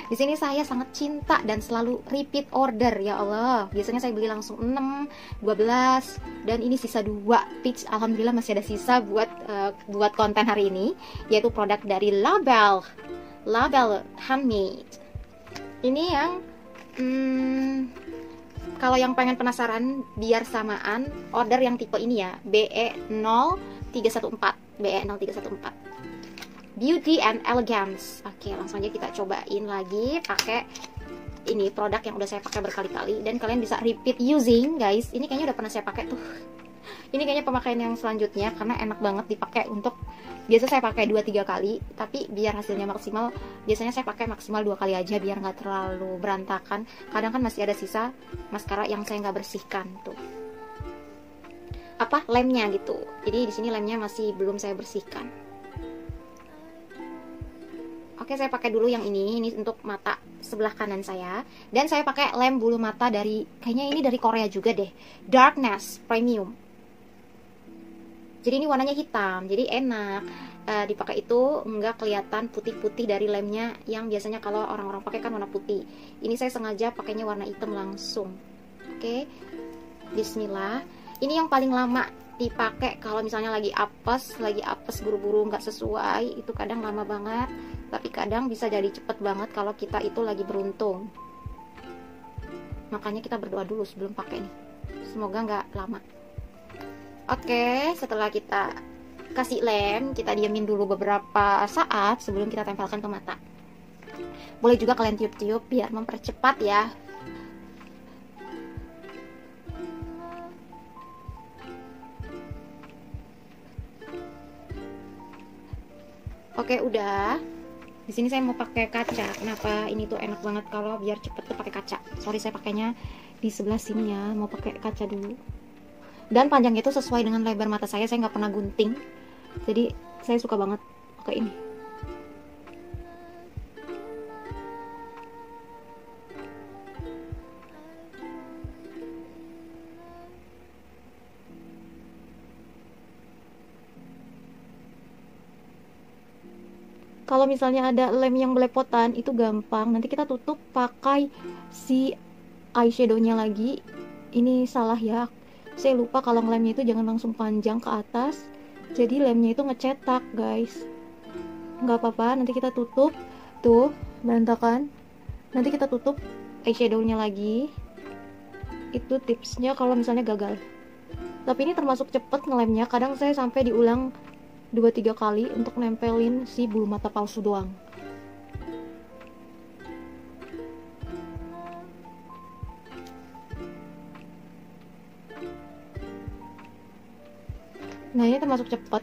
Di sini saya sangat cinta dan selalu repeat order, ya Allah. Biasanya saya beli langsung 6, 12, dan ini sisa 2 pitch. Alhamdulillah masih ada sisa buat konten hari ini, yaitu produk dari Label Handmade. Ini yang kalau yang pengen penasaran biar samaan, order yang tipe ini ya, BE0314, BE0314 Beauty and Elegance. Oke, langsung aja kita cobain lagi pakai ini produk yang udah saya pakai berkali-kali dan kalian bisa repeat using guys. Ini kayaknya udah pernah saya pakai tuh. Ini kayaknya pemakaian yang selanjutnya karena enak banget dipakai untuk, biasa saya pakai 2-3 kali, tapi biar hasilnya maksimal biasanya saya pakai maksimal 2 kali aja biar nggak terlalu berantakan. Kadang kan masih ada sisa maskara yang saya nggak bersihkan tuh, lemnya gitu. Jadi di sini lemnya masih belum saya bersihkan. Oke, saya pakai dulu yang ini untuk mata sebelah kanan saya. Dan saya pakai lem bulu mata dari, kayaknya ini dari Korea juga deh, Darkness Premium. Jadi ini warnanya hitam, jadi enak dipakai, itu nggak kelihatan putih-putih dari lemnya yang biasanya kalau orang-orang pakai kan warna putih. Ini saya sengaja pakainya warna hitam langsung. Oke, Bismillah. Ini yang paling lama dipakai kalau misalnya lagi apes buru-buru nggak sesuai, itu kadang lama banget. Tapi kadang bisa jadi cepet banget kalau kita itu lagi beruntung. Makanya kita berdoa dulu sebelum pakai nih. Semoga nggak lama. Oke, setelah kita kasih lem, kita diamin dulu beberapa saat sebelum kita tempelkan ke mata. Boleh juga kalian tiup-tiup biar mempercepat ya. Oke, udah. Di sini saya mau pakai kaca. Kenapa ini tuh enak banget kalau biar cepet tuh pakai kaca. Sorry, saya pakainya di sebelah sini ya. Mau pakai kaca dulu. Dan panjangnya itu sesuai dengan lebar mata saya nggak pernah gunting. Jadi saya suka banget pakai ini. Kalau misalnya ada lem yang belepotan itu gampang. Nanti kita tutup pakai si eyeshadownya lagi. Ini salah ya. Saya lupa kalau ngelemnya itu jangan langsung panjang ke atas, Jadi lemnya itu ngecetak guys. Nggak apa-apa, nanti kita tutup. Tuh, berantakan. Nanti kita tutup eyeshadownya lagi. Itu tipsnya kalau misalnya gagal. Tapi ini termasuk cepet ngelemnya. Kadang saya sampai diulang 2-3 kali untuk nempelin si bulu mata palsu doang. Nah, ini termasuk cepet.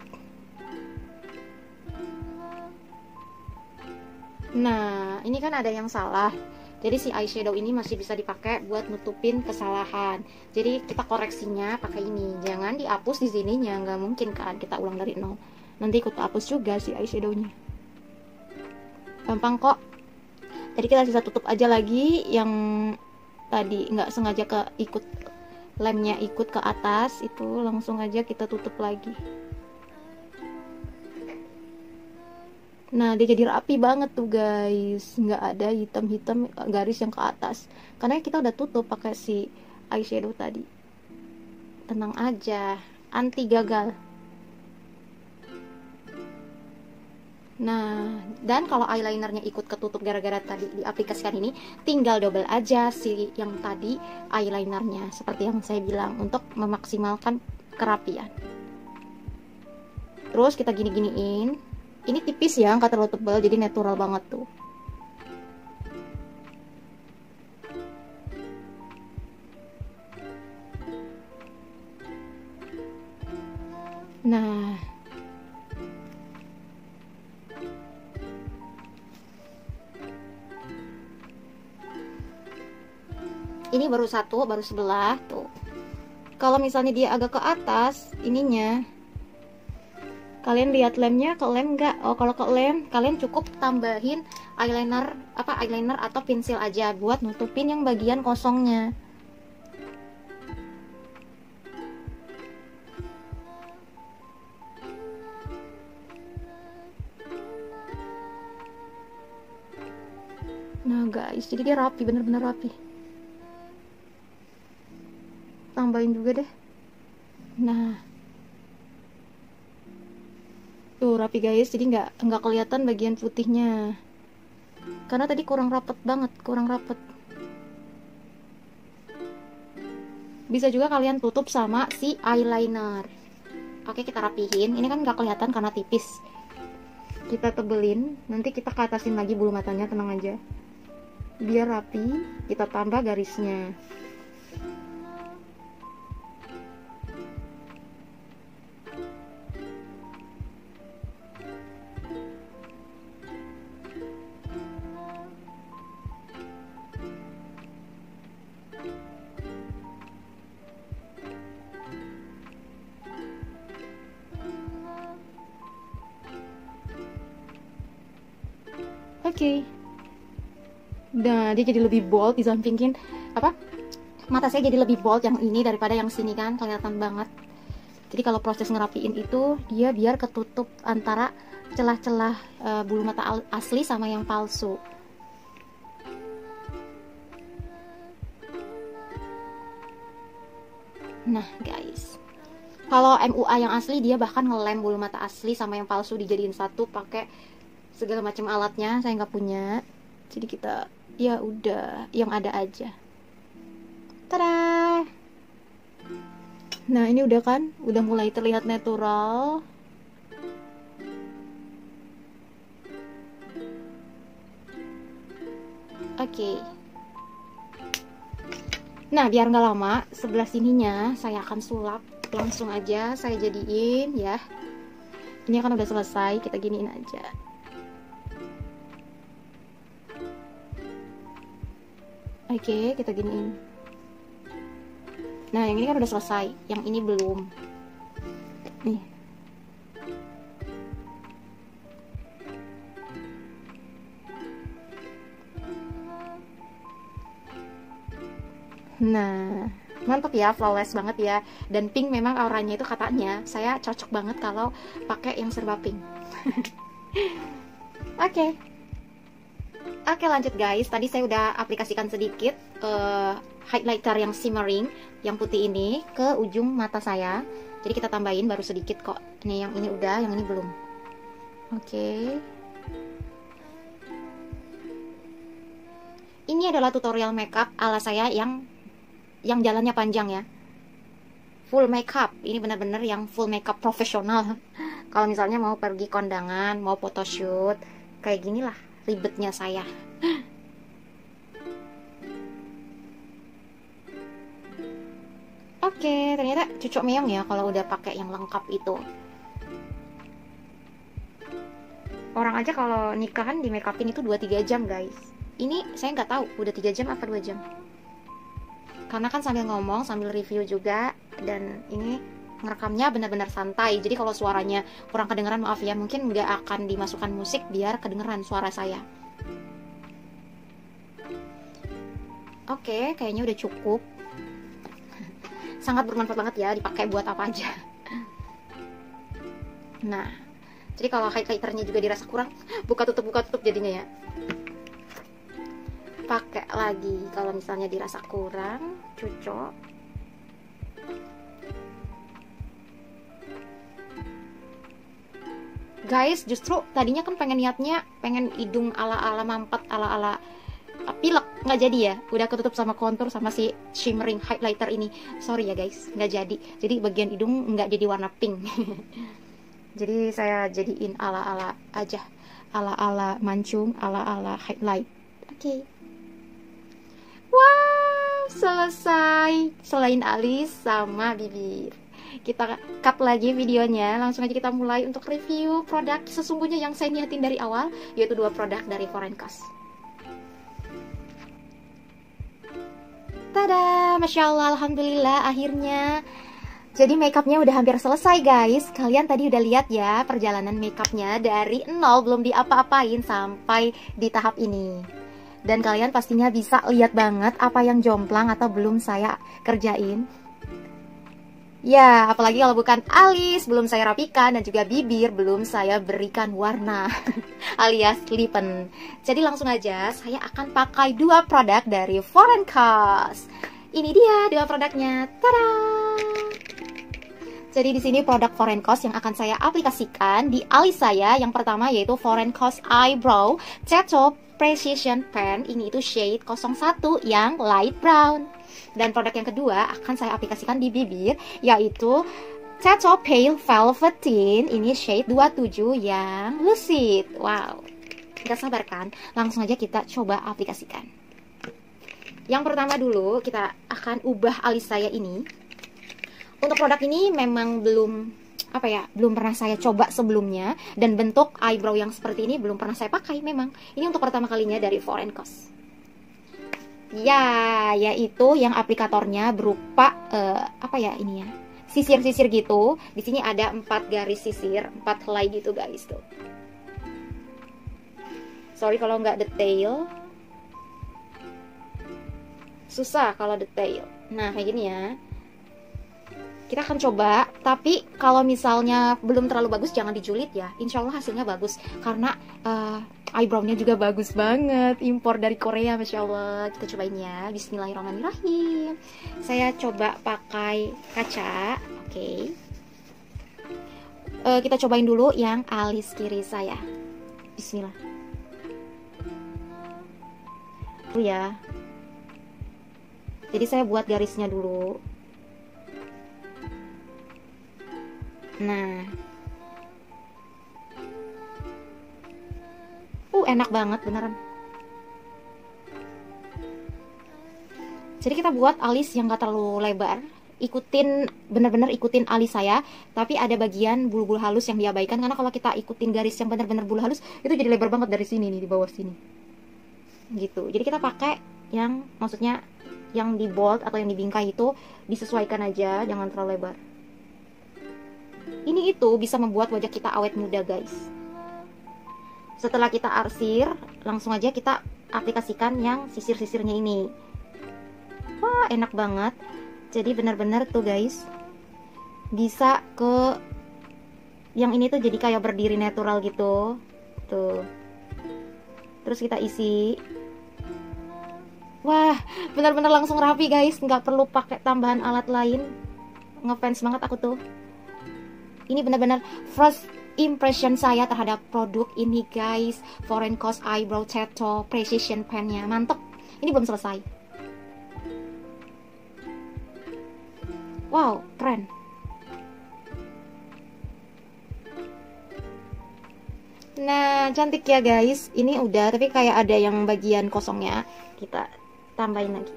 Nah, ini kan ada yang salah. Jadi si eyeshadow ini masih bisa dipakai buat nutupin kesalahan. Jadi kita koreksinya pakai ini. Jangan dihapus di sininya, nggak mungkin kan kita ulang dari nol. Nanti ikut hapus juga si eyeshadownya. Gampang kok. Jadi kita bisa tutup aja lagi yang tadi nggak sengaja ikut lemnya ikut ke atas, itu langsung aja kita tutup lagi. Nah, dia jadi rapi banget tuh guys, nggak ada hitam-hitam garis yang ke atas karena kita udah tutup pakai si eyeshadow tadi. Tenang aja, anti gagal. Nah, dan kalau eyelinernya ikut ketutup gara-gara tadi diaplikasikan ini, tinggal double aja si yang tadi eyelinernya, seperti yang saya bilang, untuk memaksimalkan kerapian. Terus kita gini-giniin. Ini tipis ya, nggak terlalu tebal, jadi natural banget tuh. Nah, ini baru satu, baru sebelah tuh. Kalau misalnya dia agak ke atas ininya, kalian lihat lemnya, ke lem nggak? Oh, kalau ke lem kalian cukup tambahin eyeliner atau pensil aja buat nutupin yang bagian kosongnya. Nah guys, jadi dia rapi, bener-bener rapi. Tambahin juga deh. Nah, tuh rapi guys, jadi nggak kelihatan bagian putihnya karena tadi kurang rapet banget, kurang rapet. Bisa juga kalian tutup sama si eyeliner. Oke, kita rapihin. Ini kan nggak kelihatan karena tipis. Kita tebelin, nanti kita ke atasin lagi bulu matanya, tenang aja. Biar rapi, kita tambah garisnya. Oke. Nah, dia jadi lebih bold, di sampingin mata saya jadi lebih bold yang ini daripada yang sini kan, kelihatan banget. Jadi kalau proses ngerapiin itu dia biar ketutup antara celah-celah bulu mata asli sama yang palsu. Nah guys, kalau MUA yang asli dia bahkan ngelem bulu mata asli sama yang palsu dijadiin satu pakai segala macam alatnya. Saya nggak punya, jadi kita ya udah yang ada aja. Tada! Nah ini udah kan, udah mulai terlihat natural. Oke. Nah biar nggak lama, sebelah sininya saya akan sulap langsung aja, saya jadiin ya. Ini kan udah selesai, kita giniin aja. Oke, kita giniin. Nah, yang ini kan udah selesai, yang ini belum. Nih. Nah, mantap ya, flawless banget ya. Dan pink memang auranya itu katanya saya cocok banget kalau pakai yang serba pink. Oke. Oke, lanjut guys. Tadi saya udah aplikasikan sedikit highlighter yang shimmering, yang putih ini ke ujung mata saya. Jadi kita tambahin baru sedikit kok, Nih yang ini udah, yang ini belum. Oke. Ini adalah tutorial makeup ala saya yang jalannya panjang ya. Full makeup. Ini benar-benar yang full makeup profesional. Kalau misalnya mau pergi kondangan, mau photoshoot, kayak gini lah ribetnya saya. Oke, ternyata cucok meong ya kalau udah pakai yang lengkap itu. Orang aja kalau nikahan di make upin itu 2-3 jam guys. Ini saya nggak tahu udah 3 jam apa 2 jam. Karena kan sambil ngomong, sambil review juga. Dan ini ngerekamnya benar-benar santai. Jadi kalau suaranya kurang kedengeran maaf ya. Mungkin nggak akan dimasukkan musik biar kedengeran suara saya. Oke, kayaknya udah cukup. Sangat bermanfaat banget ya, dipakai buat apa aja. Nah, jadi kalau highlighternya juga dirasa kurang, buka tutup jadinya ya. Pakai lagi kalau misalnya dirasa kurang, cucok. Guys, justru tadinya kan niatnya pengen hidung ala-ala mampet, ala-ala pilek, nggak jadi ya. Udah ketutup sama kontur sama si shimmering highlighter ini. Sorry ya guys, nggak jadi. Jadi bagian hidung nggak jadi warna pink. Jadi saya jadiin ala-ala aja, ala-ala mancung, ala-ala highlight. Oke. Wow, selesai. Selain alis sama bibir. Kita cut lagi videonya. Langsung aja kita mulai untuk review produk sesungguhnya yang saya niatin dari awal, yaitu 2 produk dari Foreign Cos. Tada, Masya Allah, Alhamdulillah akhirnya. Jadi makeupnya udah hampir selesai guys. Kalian tadi udah lihat ya perjalanan makeupnya dari nol, belum diapa-apain sampai di tahap ini. Dan kalian pastinya bisa lihat banget apa yang jomplang atau belum saya kerjain. Ya, apalagi kalau bukan alis, belum saya rapikan, dan juga bibir belum saya berikan warna alias lipen. Jadi langsung aja saya akan pakai 2 produk dari Foreign Cos. Ini dia 2 produknya. Tada! Jadi di sini produk Foreign Cos yang akan saya aplikasikan di alis saya. Yang pertama yaitu Foreign Cos Eyebrow Tattoo Precision Pen. Ini itu shade 01 yang light brown. Dan produk yang kedua akan saya aplikasikan di bibir, yaitu Tattoo Pale Velveteen. Ini shade 27 yang lucid. Wow, gak sabar kan? Langsung aja kita coba aplikasikan. Yang pertama dulu kita akan ubah alis saya ini. Untuk produk ini memang belum pernah saya coba sebelumnya. Dan bentuk eyebrow yang seperti ini belum pernah saya pakai memang. Ini untuk pertama kalinya dari Foreign Cos. Ya, yaitu yang aplikatornya berupa ini ya, sisir-sisir gitu. Di sini ada 4 garis sisir, 4 helai gitu guys tuh. Sorry kalau nggak detail, susah kalau detail. Nah kayak gini ya. Kita akan coba, tapi kalau misalnya belum terlalu bagus jangan dijulit ya. Insya Allah hasilnya bagus, karena eyebrownya juga bagus banget, impor dari Korea, Masya Allah. Kita cobain ya, bismillahirrahmanirrahim. Saya coba pakai kaca, oke. Kita cobain dulu yang alis kiri saya. Bismillah. Ya. Jadi saya buat garisnya dulu. Nah, enak banget beneran. Jadi kita buat alis yang gak terlalu lebar. Bener-bener ikutin alis saya, tapi ada bagian bulu-bulu halus yang diabaikan. Karena kalau kita ikutin garis yang bener-bener bulu halus, itu jadi lebar banget dari sini nih, di bawah sini. Gitu. Jadi kita pakai yang, maksudnya yang di bold atau yang dibingkai itu disesuaikan aja, jangan terlalu lebar. Ini itu bisa membuat wajah kita awet muda guys. Setelah kita arsir, langsung aja kita aplikasikan yang sisir-sisirnya ini. Wah, enak banget. Jadi benar-benar tuh guys, bisa ke yang ini tuh jadi kayak berdiri natural gitu. Tuh. Terus kita isi. Wah, benar-benar langsung rapi guys, nggak perlu pakai tambahan alat lain. Ngefans banget aku tuh. Ini benar-benar first impression saya terhadap produk ini guys. Foreign Coast Eyebrow Tattoo Precision Pen-nya. Mantep. Ini belum selesai. Wow, keren. Nah, cantik ya guys. Ini udah, tapi kayak ada yang bagian kosongnya. Kita tambahin lagi.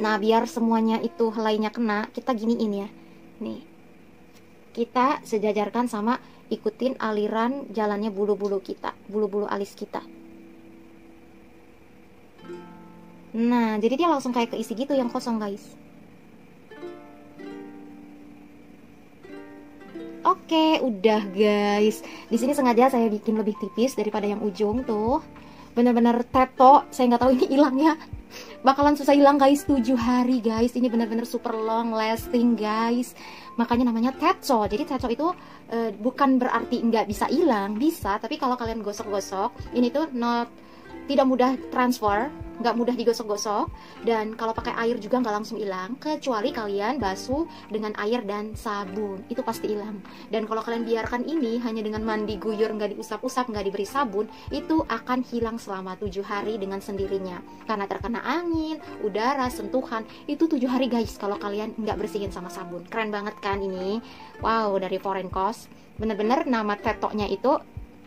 Nah, biar semuanya itu helainya kena, kita giniin ya. Nih. Kita sejajarkan sama ikutin aliran jalannya bulu-bulu kita, bulu-bulu alis kita. Nah, jadi dia langsung kayak keisi gitu yang kosong, guys. Oke, udah guys. Di sini sengaja saya bikin lebih tipis daripada yang ujung tuh. Bener-bener tato, saya nggak tahu ini hilangnya bakalan susah hilang guys. 7 hari guys, ini bener-bener super long lasting guys. Makanya namanya tato. Jadi tato itu bukan berarti nggak bisa hilang, bisa. Tapi kalau kalian gosok-gosok, ini tuh tidak mudah transfer, nggak mudah digosok-gosok, dan kalau pakai air juga nggak langsung hilang, kecuali kalian basuh dengan air dan sabun, itu pasti hilang. Dan kalau kalian biarkan ini hanya dengan mandi guyur, nggak diusap-usap, nggak diberi sabun, itu akan hilang selama 7 hari dengan sendirinya, karena terkena angin, udara, sentuhan. Itu 7 hari guys kalau kalian nggak bersihin sama sabun. Keren banget kan ini? Wow, dari Foreign Coast. Bener-bener nama tetonya itu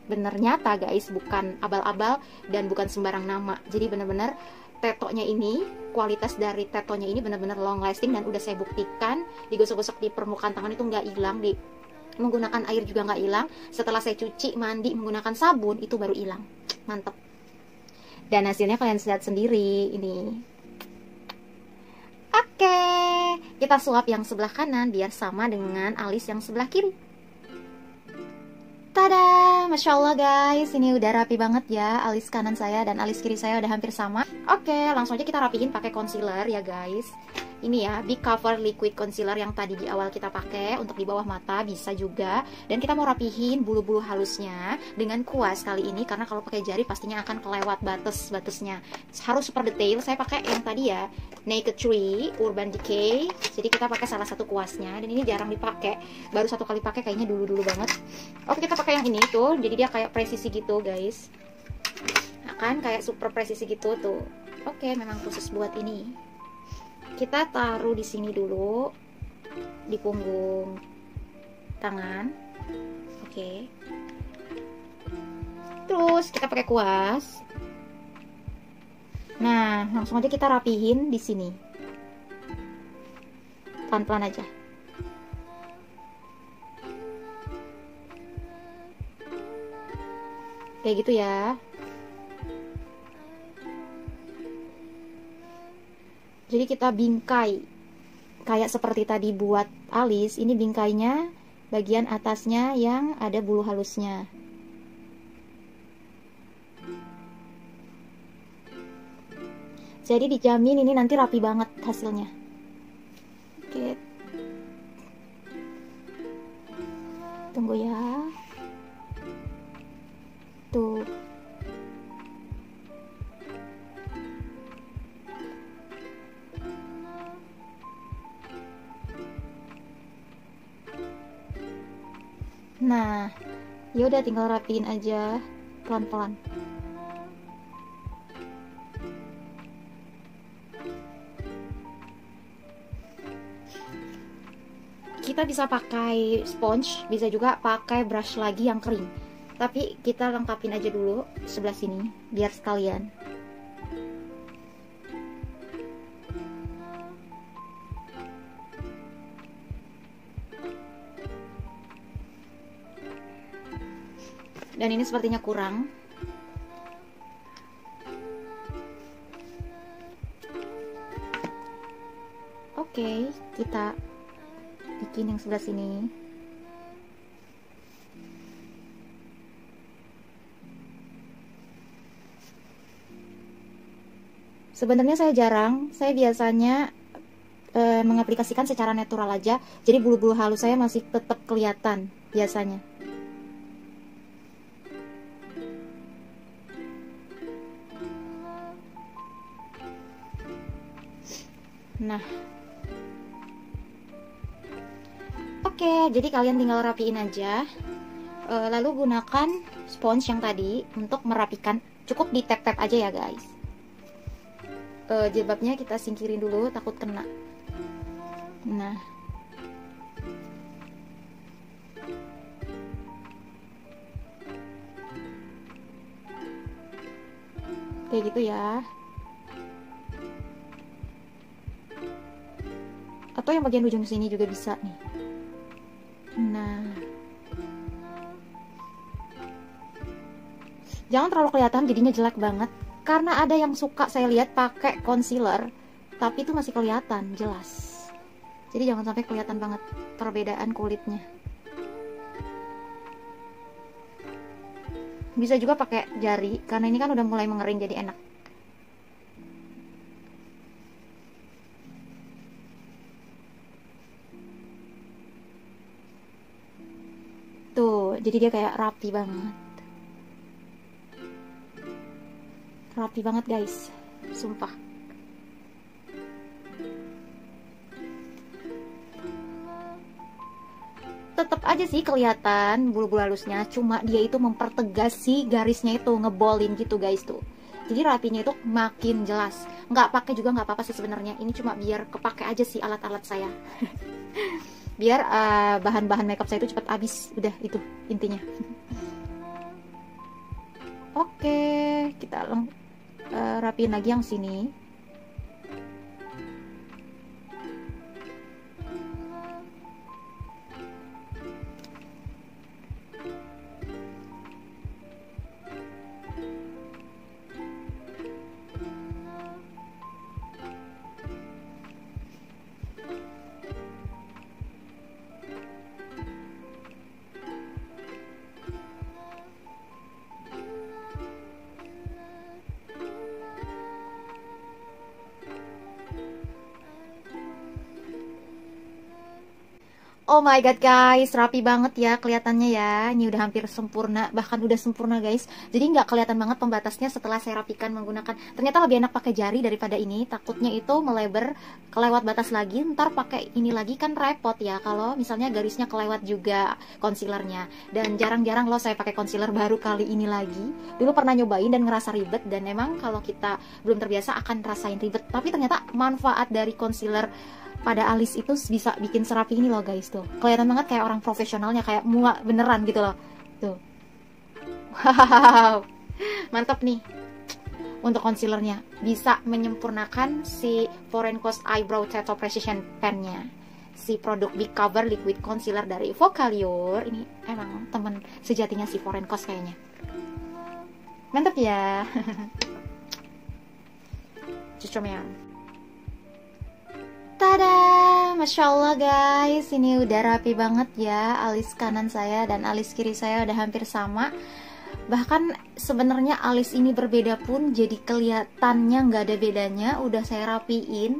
bener nyata guys, bukan abal-abal dan bukan sembarang nama. Jadi bener-bener tetonya ini, kualitas dari tetonya ini bener-bener long lasting, dan udah saya buktikan digosok-gosok di permukaan tangan itu nggak hilang, di menggunakan air juga nggak hilang. Setelah saya cuci, mandi menggunakan sabun, itu baru hilang. Mantep. Dan hasilnya kalian lihat sendiri ini. Oke, kita suap yang sebelah kanan biar sama dengan alis yang sebelah kiri. Tada, Masya Allah guys, ini udah rapi banget ya. Alis kanan saya dan alis kiri saya udah hampir sama. Oke, langsung aja kita rapihin pakai concealer ya guys. Ini ya, Big Cover Liquid Concealer yang tadi di awal kita pakai untuk di bawah mata, bisa juga. Dan kita mau rapihin bulu-bulu halusnya dengan kuas kali ini, karena kalau pakai jari pastinya akan kelewat batas-batasnya. Harus super detail. Saya pakai yang tadi ya, Naked Tree Urban Decay. Jadi kita pakai salah satu kuasnya, dan ini jarang dipakai, baru 1 kali pakai kayaknya dulu-dulu banget. Oke, kita pakai yang ini tuh, jadi dia kayak presisi gitu guys. Nah, kan kayak super presisi gitu tuh. Oke, memang khusus buat ini. Kita taruh di sini dulu, di punggung tangan. Oke. Terus kita pakai kuas. Nah, langsung aja kita rapihin di sini. Pelan-pelan aja. Kayak gitu ya. Jadi kita bingkai kayak seperti tadi buat alis. Ini bingkainya bagian atasnya yang ada bulu halusnya. Jadi dijamin ini nanti rapi banget hasilnya. Oke. Tunggu ya. Tuh. Nah, ya udah tinggal rapiin aja pelan-pelan. Kita bisa pakai sponge, bisa juga pakai brush lagi yang kering. Tapi kita lengkapin aja dulu sebelah sini biar sekalian. Dan ini sepertinya kurang. Oke, kita bikin yang sebelah sini. Sebenarnya saya jarang, saya biasanya mengaplikasikan secara natural aja. Jadi bulu-bulu halus saya masih tetap kelihatan biasanya. Nah, oke, jadi kalian tinggal rapiin aja. Lalu gunakan spons yang tadi untuk merapikan. Cukup di tap-tap aja ya guys. Jilbabnya kita singkirin dulu, takut kena. Nah, kayak gitu ya. Atau yang bagian ujung sini juga bisa nih. Nah, jangan terlalu kelihatan, jadinya jelek banget. Karena ada yang suka saya lihat pakai concealer, tapi itu masih kelihatan jelas. Jadi jangan sampai kelihatan banget perbedaan kulitnya. Bisa juga pakai jari, karena ini kan udah mulai mengering jadi enak. Tuh, jadi dia kayak rapi banget. Rapi banget guys, sumpah. Tetap aja sih kelihatan bulu-bulu halusnya, cuma dia itu mempertegas si garisnya itu, ngebolin gitu guys tuh. Jadi rapinya itu makin jelas. Nggak pakai juga nggak apa-apa sih sebenarnya. Ini cuma biar kepake aja sih alat-alat saya. Biar bahan-bahan makeup saya itu cepat habis. Udah itu intinya. Oke, kita rapiin lagi yang sini. Oh my god guys, rapi banget ya kelihatannya ya. Ini udah hampir sempurna, bahkan udah sempurna guys. Jadi nggak kelihatan banget pembatasnya setelah saya rapikan menggunakan. Ternyata lebih enak pakai jari daripada ini. Takutnya itu melebar kelewat batas lagi. Ntar pakai ini lagi kan repot ya. Kalau misalnya garisnya kelewat juga concealernya. Dan jarang-jarang loh saya pakai concealer baru kali ini lagi. Dulu pernah nyobain dan ngerasa ribet. Dan memang kalau kita belum terbiasa akan rasain ribet. Tapi ternyata manfaat dari concealer pada alis itu bisa bikin serapi ini loh guys tuh. Kelihatan banget kayak orang profesionalnya, kayak muak beneran gitu loh. Tuh. Wow. Mantap nih. Untuk concealernya bisa menyempurnakan si Foreign Coast Eyebrow Tattoo Precision Pen-nya. Si produk Big Cover Liquid Concealer dari Focallure. Ini emang teman sejatinya si Foreign Coast kayaknya. Mantap ya. Cucumnya. Tada, Masya Allah guys, ini udah rapi banget ya. Alis kanan saya dan alis kiri saya udah hampir sama. Bahkan sebenarnya alis ini berbeda pun jadi kelihatannya nggak ada bedanya. Udah saya rapiin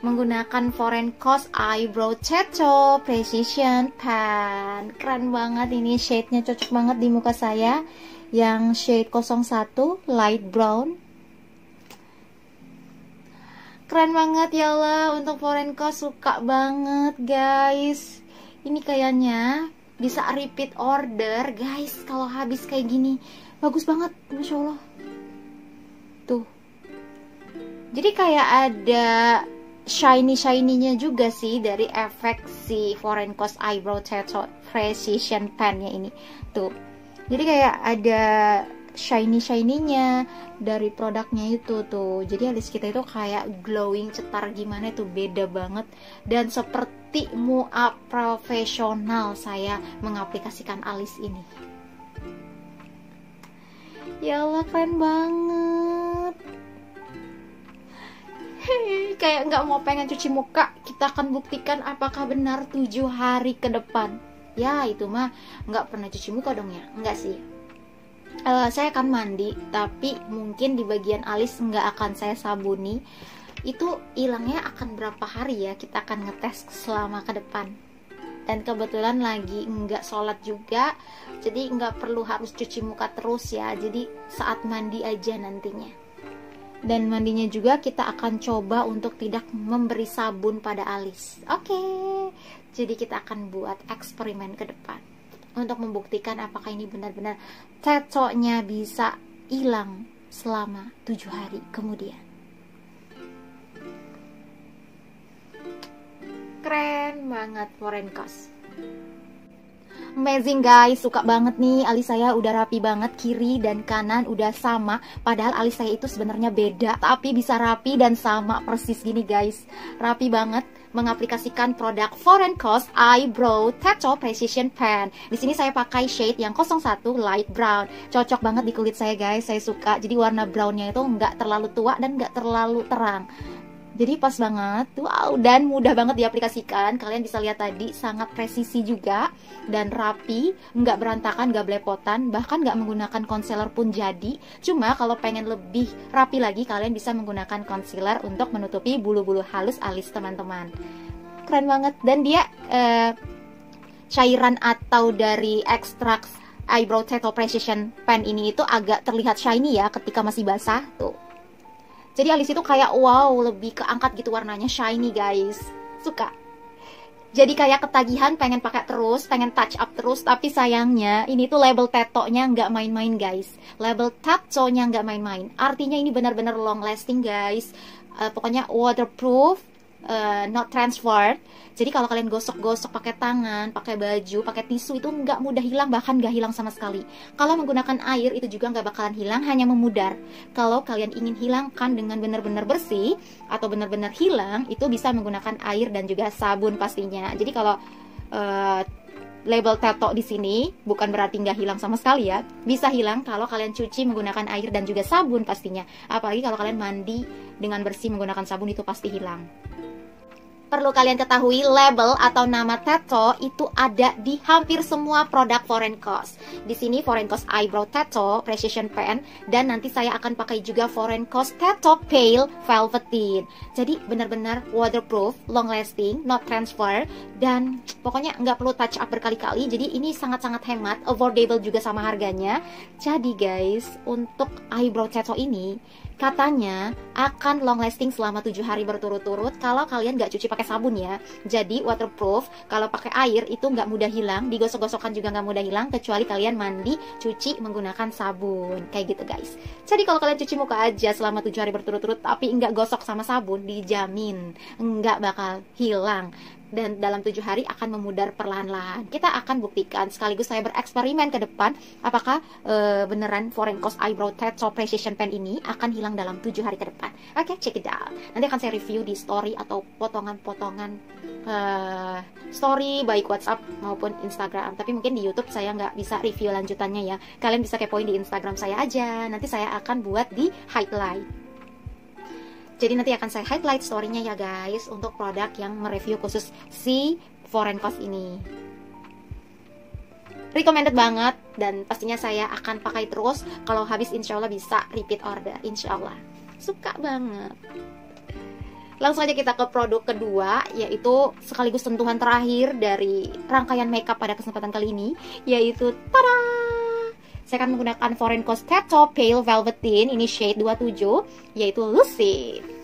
menggunakan Foreign Coast Eyebrow Tattoo Precision Pen. Keren banget ini, shade-nya cocok banget di muka saya. Yang shade 01 light brown. Keren banget ya Allah, untuk Foreign Coast suka banget guys. Ini kayaknya bisa repeat order guys kalau habis kayak gini. Bagus banget, Masya Allah. Tuh. Jadi kayak ada shiny-shiny-nya juga sih dari efek si Foreign Coast Eyebrow Tattoo Precision Pen-nya ini. Tuh. Jadi kayak ada shiny-shiny-nya dari produknya itu tuh. Jadi alis kita itu kayak glowing, cetar gimana itu beda banget. Dan seperti muak profesional saya mengaplikasikan alis ini. Ya Allah, keren banget. Kayak nggak mau pengen cuci muka. Kita akan buktikan apakah benar 7 hari ke depan. Ya itu mah nggak pernah cuci muka dong ya. Nggak sih. Saya akan mandi, tapi mungkin di bagian alis nggak akan saya sabuni. Itu hilangnya akan berapa hari ya, kita akan ngetes selama ke depan. Dan kebetulan lagi nggak sholat juga, jadi nggak perlu harus cuci muka terus ya. Jadi saat mandi aja nantinya. Dan mandinya juga kita akan coba untuk tidak memberi sabun pada alis. Oke. Jadi kita akan buat eksperimen ke depan untuk membuktikan apakah ini benar-benar tattoo-nya bisa hilang selama 7 hari kemudian. Keren banget Foreign Coast. Amazing guys, suka banget nih. Alis saya udah rapi banget, kiri dan kanan udah sama. Padahal alis saya itu sebenarnya beda, tapi bisa rapi dan sama persis gini guys. Rapi banget mengaplikasikan produk Foreign Coast Eyebrow Tattoo Precision Pen. Di sini saya pakai shade yang 01 light brown. Cocok banget di kulit saya guys, saya suka. Jadi warna brownnya itu nggak terlalu tua dan nggak terlalu terang. Jadi pas banget, wow, dan mudah banget diaplikasikan. Kalian bisa lihat tadi sangat presisi juga dan rapi, nggak berantakan, nggak belepotan, bahkan nggak menggunakan concealer pun jadi. Cuma kalau pengen lebih rapi lagi, kalian bisa menggunakan concealer untuk menutupi bulu-bulu halus alis teman-teman. Keren banget, dan dia cairan atau dari ekstrak Eyebrow Tattoo Precision Pen ini itu agak terlihat shiny ya ketika masih basah tuh. Jadi alis itu kayak wow, lebih keangkat gitu warnanya, shiny guys. Suka. Jadi kayak ketagihan pengen pakai terus, pengen touch up terus. Tapi sayangnya ini tuh label tattoo-nya nggak main-main guys. Label tattoo-nya nggak main-main. Artinya ini benar-benar long lasting guys. Pokoknya waterproof, not transferred. Jadi kalau kalian gosok-gosok pakai tangan, pakai baju, pakai tisu itu nggak mudah hilang, bahkan nggak hilang sama sekali. Kalau menggunakan air itu juga nggak bakalan hilang, hanya memudar. Kalau kalian ingin hilangkan dengan benar-benar bersih atau benar-benar hilang, itu bisa menggunakan air dan juga sabun pastinya. Jadi kalau label tattoo di sini bukan berarti nggak hilang sama sekali ya. Bisa hilang kalau kalian cuci menggunakan air dan juga sabun pastinya. Apalagi kalau kalian mandi dengan bersih menggunakan sabun itu pasti hilang. Perlu kalian ketahui, label atau nama tattoo itu ada di hampir semua produk Foreign Coast. Di sini Foreign Coast Eyebrow Tattoo Precision Pen, dan nanti saya akan pakai juga Foreign Coast Tattoo Pale Velveteen. Jadi benar-benar waterproof, long lasting, not transfer, dan pokoknya nggak perlu touch up berkali-kali. Jadi ini sangat-sangat hemat, affordable juga sama harganya. Jadi guys, untuk eyebrow tattoo ini katanya akan long lasting selama 7 hari berturut-turut kalau kalian nggak cuci pakai sabun ya. Jadi waterproof, kalau pakai air itu nggak mudah hilang, digosok-gosokkan juga nggak mudah hilang kecuali kalian mandi cuci menggunakan sabun, kayak gitu guys. Jadi kalau kalian cuci muka aja selama 7 hari berturut-turut tapi nggak gosok sama sabun, dijamin nggak bakal hilang. Dan dalam 7 hari akan memudar perlahan-lahan. Kita akan buktikan sekaligus saya bereksperimen ke depan apakah beneran Foreign Coast Eyebrow Tattoo Precision Pen ini akan hilang dalam 7 hari ke depan. Oke, check it out. Nanti akan saya review di story atau potongan-potongan story baik WhatsApp maupun Instagram. Tapi mungkin di YouTube saya nggak bisa review lanjutannya ya. Kalian bisa kepoin di Instagram saya aja. Nanti saya akan buat di highlight. Jadi nanti akan saya highlight story-nya ya guys untuk produk yang mereview khusus si Foreign Coast ini. Recommended banget dan pastinya saya akan pakai terus. Kalau habis insya Allah bisa repeat order, insya Allah. Suka banget. Langsung aja kita ke produk kedua, yaitu sekaligus sentuhan terakhir dari rangkaian makeup pada kesempatan kali ini, yaitu tada! Saya akan menggunakan Foreign Coast Tattoo Pale Velveteen, ini shade 27, yaitu Lucid.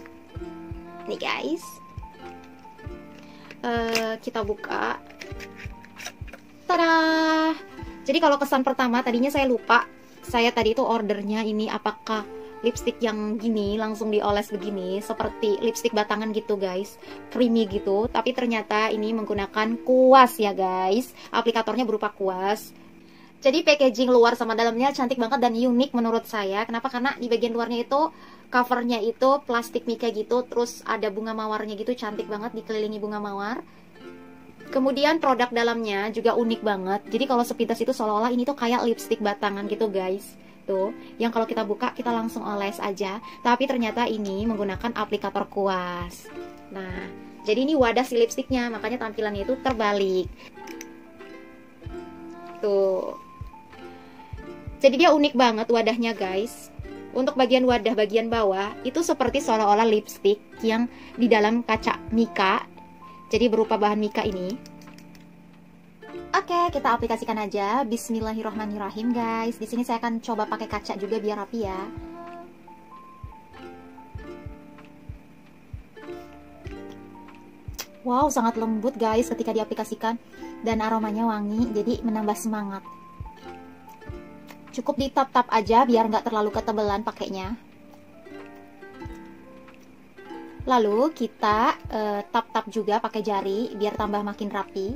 Nih guys, kita buka. Tada! Jadi kalau kesan pertama, tadinya saya lupa. Saya tadi itu ordernya ini apakah lipstick yang gini, langsung dioles begini, seperti lipstick batangan gitu guys, creamy gitu. Tapi ternyata ini menggunakan kuas ya guys, aplikatornya berupa kuas. Jadi packaging luar sama dalamnya cantik banget dan unik menurut saya. Kenapa? Karena di bagian luarnya itu covernya itu plastik mika gitu, terus ada bunga mawarnya gitu, cantik banget dikelilingi bunga mawar. Kemudian produk dalamnya juga unik banget. Jadi kalau sepintas itu seolah-olah ini tuh kayak lipstick batangan gitu guys. Tuh, yang kalau kita buka kita langsung oles aja. Tapi ternyata ini menggunakan aplikator kuas. Nah, jadi ini wadah si lipsticknya, makanya tampilannya itu terbalik. Tuh. Jadi dia unik banget wadahnya guys. Untuk bagian wadah bagian bawah itu seperti seolah-olah lipstick yang di dalam kaca mika. Jadi berupa bahan mika ini. Oke, kita aplikasikan aja. Bismillahirrohmanirrohim guys. Di sini saya akan coba pakai kaca juga biar rapi ya. Wow, sangat lembut guys ketika diaplikasikan. Dan aromanya wangi, jadi menambah semangat. Cukup ditap-tap aja biar nggak terlalu ketebalan pakainya. Lalu kita tap-tap juga pakai jari biar tambah makin rapi.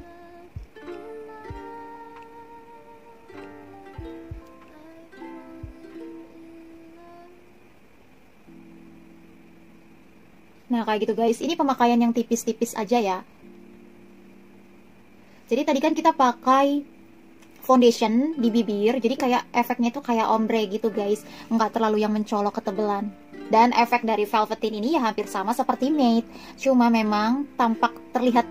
Nah, kayak gitu guys. Ini pemakaian yang tipis-tipis aja ya. Jadi tadi kan kita pakai foundation di bibir, jadi kayak efeknya itu kayak ombre gitu guys. Nggak terlalu yang mencolok ketebalan. Dan efek dari Velveteen ini ya hampir sama seperti matte. Cuma memang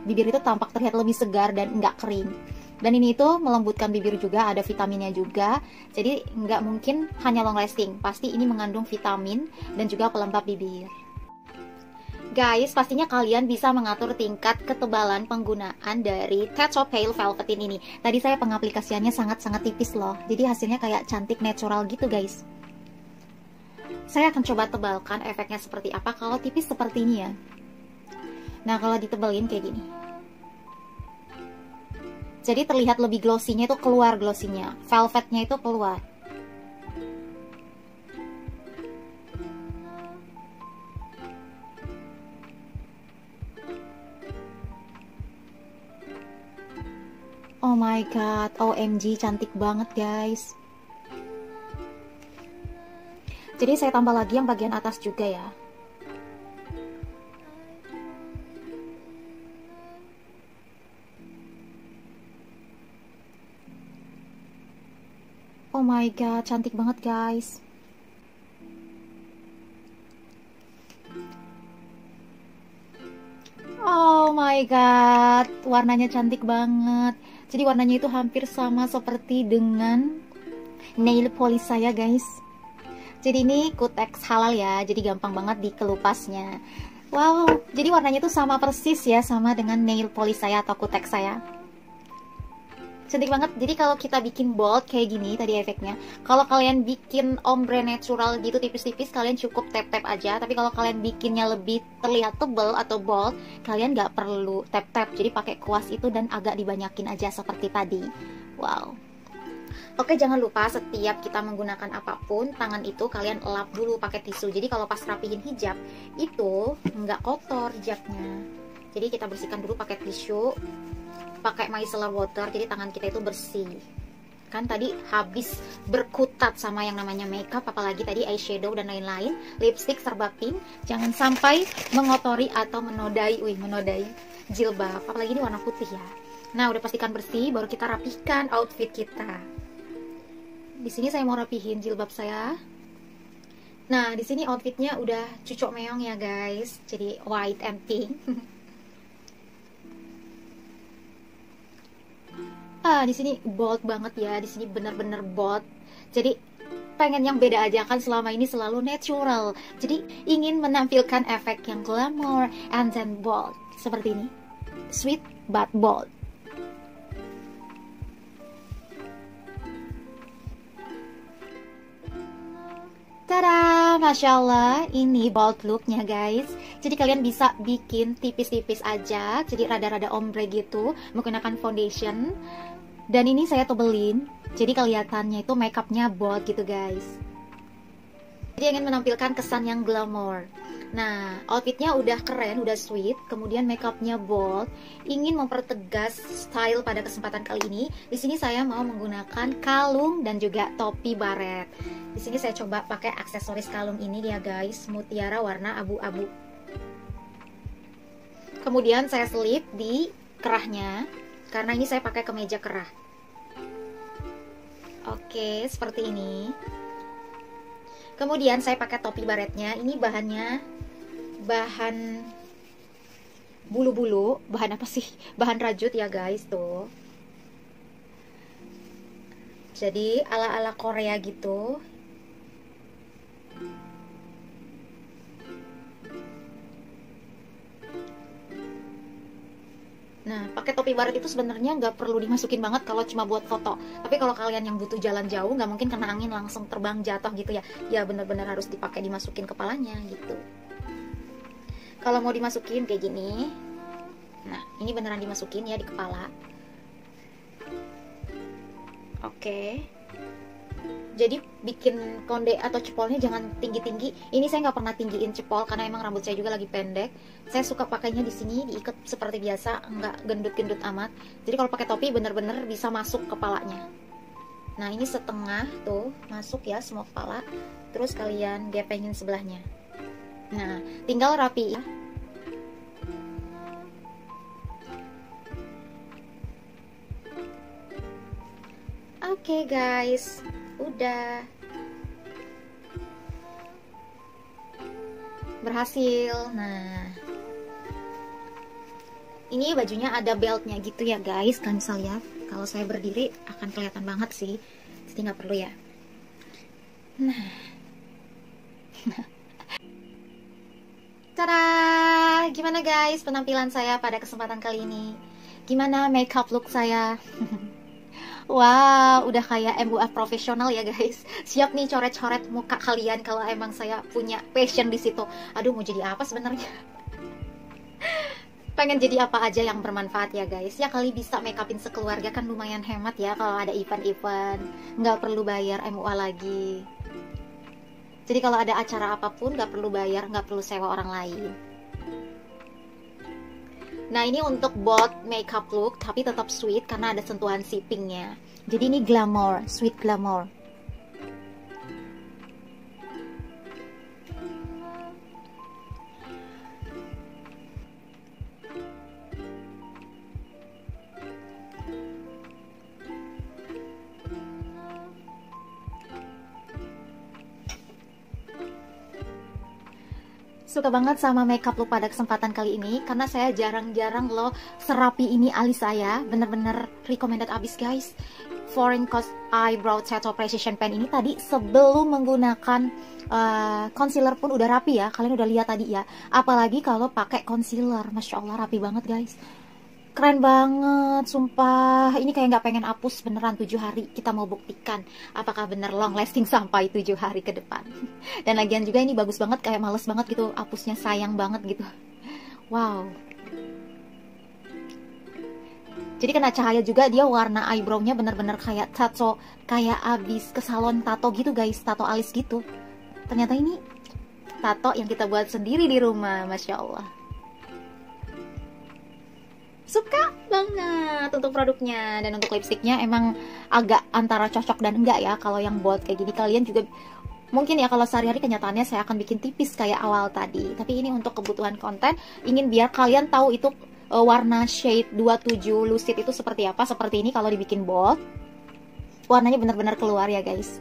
bibir itu tampak terlihat lebih segar dan nggak kering. Dan ini itu melembutkan bibir juga, ada vitaminnya juga. Jadi nggak mungkin hanya long lasting. Pasti ini mengandung vitamin dan juga pelembab bibir. Guys, pastinya kalian bisa mengatur tingkat ketebalan penggunaan dari Tatcha Pale Velveteen ini. Tadi saya pengaplikasiannya sangat-sangat tipis loh. Jadi hasilnya kayak cantik natural gitu guys. Saya akan coba tebalkan efeknya seperti apa kalau tipis seperti ini ya. Nah, kalau ditebelin kayak gini. Jadi terlihat lebih glossy-nya itu keluar glossy-nya. Velvetnya itu keluar. Oh my god, OMG, cantik banget guys. Jadi saya tambah lagi yang bagian atas juga ya. Oh my god, cantik banget guys. Oh my god, warnanya cantik banget. Jadi warnanya itu hampir sama seperti dengan nail polish saya guys. Jadi ini kutex halal ya, jadi gampang banget dikelupasnya. Wow, jadi warnanya itu sama persis ya, sama dengan nail polish saya atau kutex saya. Cantik banget. Jadi kalau kita bikin bold kayak gini tadi efeknya, kalau kalian bikin ombre natural gitu tipis-tipis, kalian cukup tap-tap aja. Tapi kalau kalian bikinnya lebih terlihat tebal atau bold, kalian nggak perlu tap-tap. Jadi pakai kuas itu dan agak dibanyakin aja seperti tadi. Wow. Oke, jangan lupa setiap kita menggunakan apapun, tangan itu kalian lap dulu pakai tisu. Jadi kalau pas rapihin hijab, itu nggak kotor hijabnya. Jadi kita bersihkan dulu pakai tisu, pakai micellar water, jadi tangan kita itu bersih. Kan tadi habis berkutat sama yang namanya makeup, apalagi tadi eyeshadow dan lain-lain, lipstick serba pink. Jangan sampai mengotori atau menodai jilbab, apalagi ini warna putih ya. Nah, udah pastikan bersih, baru kita rapihkan outfit kita. Di sini saya mau rapihin jilbab saya. Nah, di sini outfitnya udah cucok meong ya guys, jadi white and pink. Di sini bold banget ya, di sini bener-bener bold. Jadi pengen yang beda aja, kan selama ini selalu natural. Jadi ingin menampilkan efek yang glamour and then bold seperti ini, sweet but bold. Tada, Masya Allah, ini bold looknya guys. Jadi kalian bisa bikin tipis-tipis aja, jadi rada-rada ombre gitu, menggunakan foundation. Dan ini saya tebelin, jadi kelihatannya itu makeupnya bold gitu guys. Jadi ingin menampilkan kesan yang glamour. Nah, outfitnya udah keren, udah sweet, kemudian makeupnya bold. Ingin mempertegas style pada kesempatan kali ini. Di sini saya mau menggunakan kalung dan juga topi baret. Di sini saya coba pakai aksesoris kalung ini ya guys, mutiara warna abu-abu. Kemudian saya selip di kerahnya, karena ini saya pakai kemeja kerah. Oke, seperti ini. Kemudian saya pakai topi baretnya. Ini bahan bulu-bulu, bahan apa sih? Bahan rajut ya guys tuh. Jadi ala-ala Korea gitu. Nah, pakai topi baret itu sebenarnya nggak perlu dimasukin banget kalau cuma buat foto. Tapi kalau kalian yang butuh jalan jauh, nggak mungkin kena angin langsung terbang jatuh gitu ya. Ya bener-bener harus dipakai, dimasukin kepalanya gitu. Kalau mau dimasukin kayak gini, Nah, ini beneran dimasukin ya di kepala. Oke. Jadi bikin konde atau cepolnya jangan tinggi-tinggi. Ini saya nggak pernah tinggiin cepol karena emang rambut saya juga lagi pendek. Saya suka pakainya di sini diikat seperti biasa, nggak gendut-gendut amat. Jadi kalau pakai topi bener-bener bisa masuk kepalanya. Nah, ini setengah tuh masuk ya semua kepala. Terus kalian gepengin sebelahnya. Nah, tinggal rapi ya. Oke guys, udah berhasil. Nah, ini bajunya ada beltnya gitu ya guys. Kalian bisa lihat, kalau saya berdiri akan kelihatan banget sih, jadi nggak perlu ya. Nah, tada, gimana guys penampilan saya pada kesempatan kali ini? Gimana makeup look saya? Wow, udah kayak MUA profesional ya guys. Siap nih coret-coret muka kalian kalau emang saya punya passion di situ. Aduh, mau jadi apa sebenarnya? Pengen jadi apa aja yang bermanfaat ya guys. Ya kali bisa make upin sekeluarga kan lumayan hemat ya kalau ada event-event. Nggak perlu bayar MUA lagi. Jadi kalau ada acara apapun nggak perlu bayar, nggak perlu sewa orang lain. Nah, ini untuk bold makeup look tapi tetap sweet karena ada sentuhan si pinknya. Jadi ini glamour, sweet glamour. Suka banget sama makeup look pada kesempatan kali ini karena saya jarang-jarang loh serapi ini alis saya. Bener-bener recommended abis guys. Foreign Coast Eyebrow Tattoo Precision Pen ini tadi sebelum menggunakan concealer pun udah rapi ya. Kalian udah lihat tadi ya. Apalagi kalau pakai concealer, masya Allah rapi banget guys. Keren banget, sumpah. Ini kayak nggak pengen hapus beneran 7 hari. Kita mau buktikan apakah bener long lasting sampai 7 hari ke depan. Dan lagian juga ini bagus banget, kayak males banget gitu hapusnya, sayang banget gitu. Wow. Jadi kena cahaya juga, dia warna eyebrownya bener-bener kayak tato, kayak abis ke salon tato gitu guys, tato alis gitu. Ternyata ini tato yang kita buat sendiri di rumah, masya Allah. Suka banget untuk produknya. Dan untuk lipstiknya emang agak antara cocok dan enggak ya. Kalau yang bold kayak gini kalian juga mungkin ya kalau sehari-hari kenyataannya saya akan bikin tipis kayak awal tadi. Tapi ini untuk kebutuhan konten, ingin biar kalian tahu itu warna shade 27 lucid itu seperti apa. Seperti ini kalau dibikin bold, warnanya benar-benar keluar ya guys.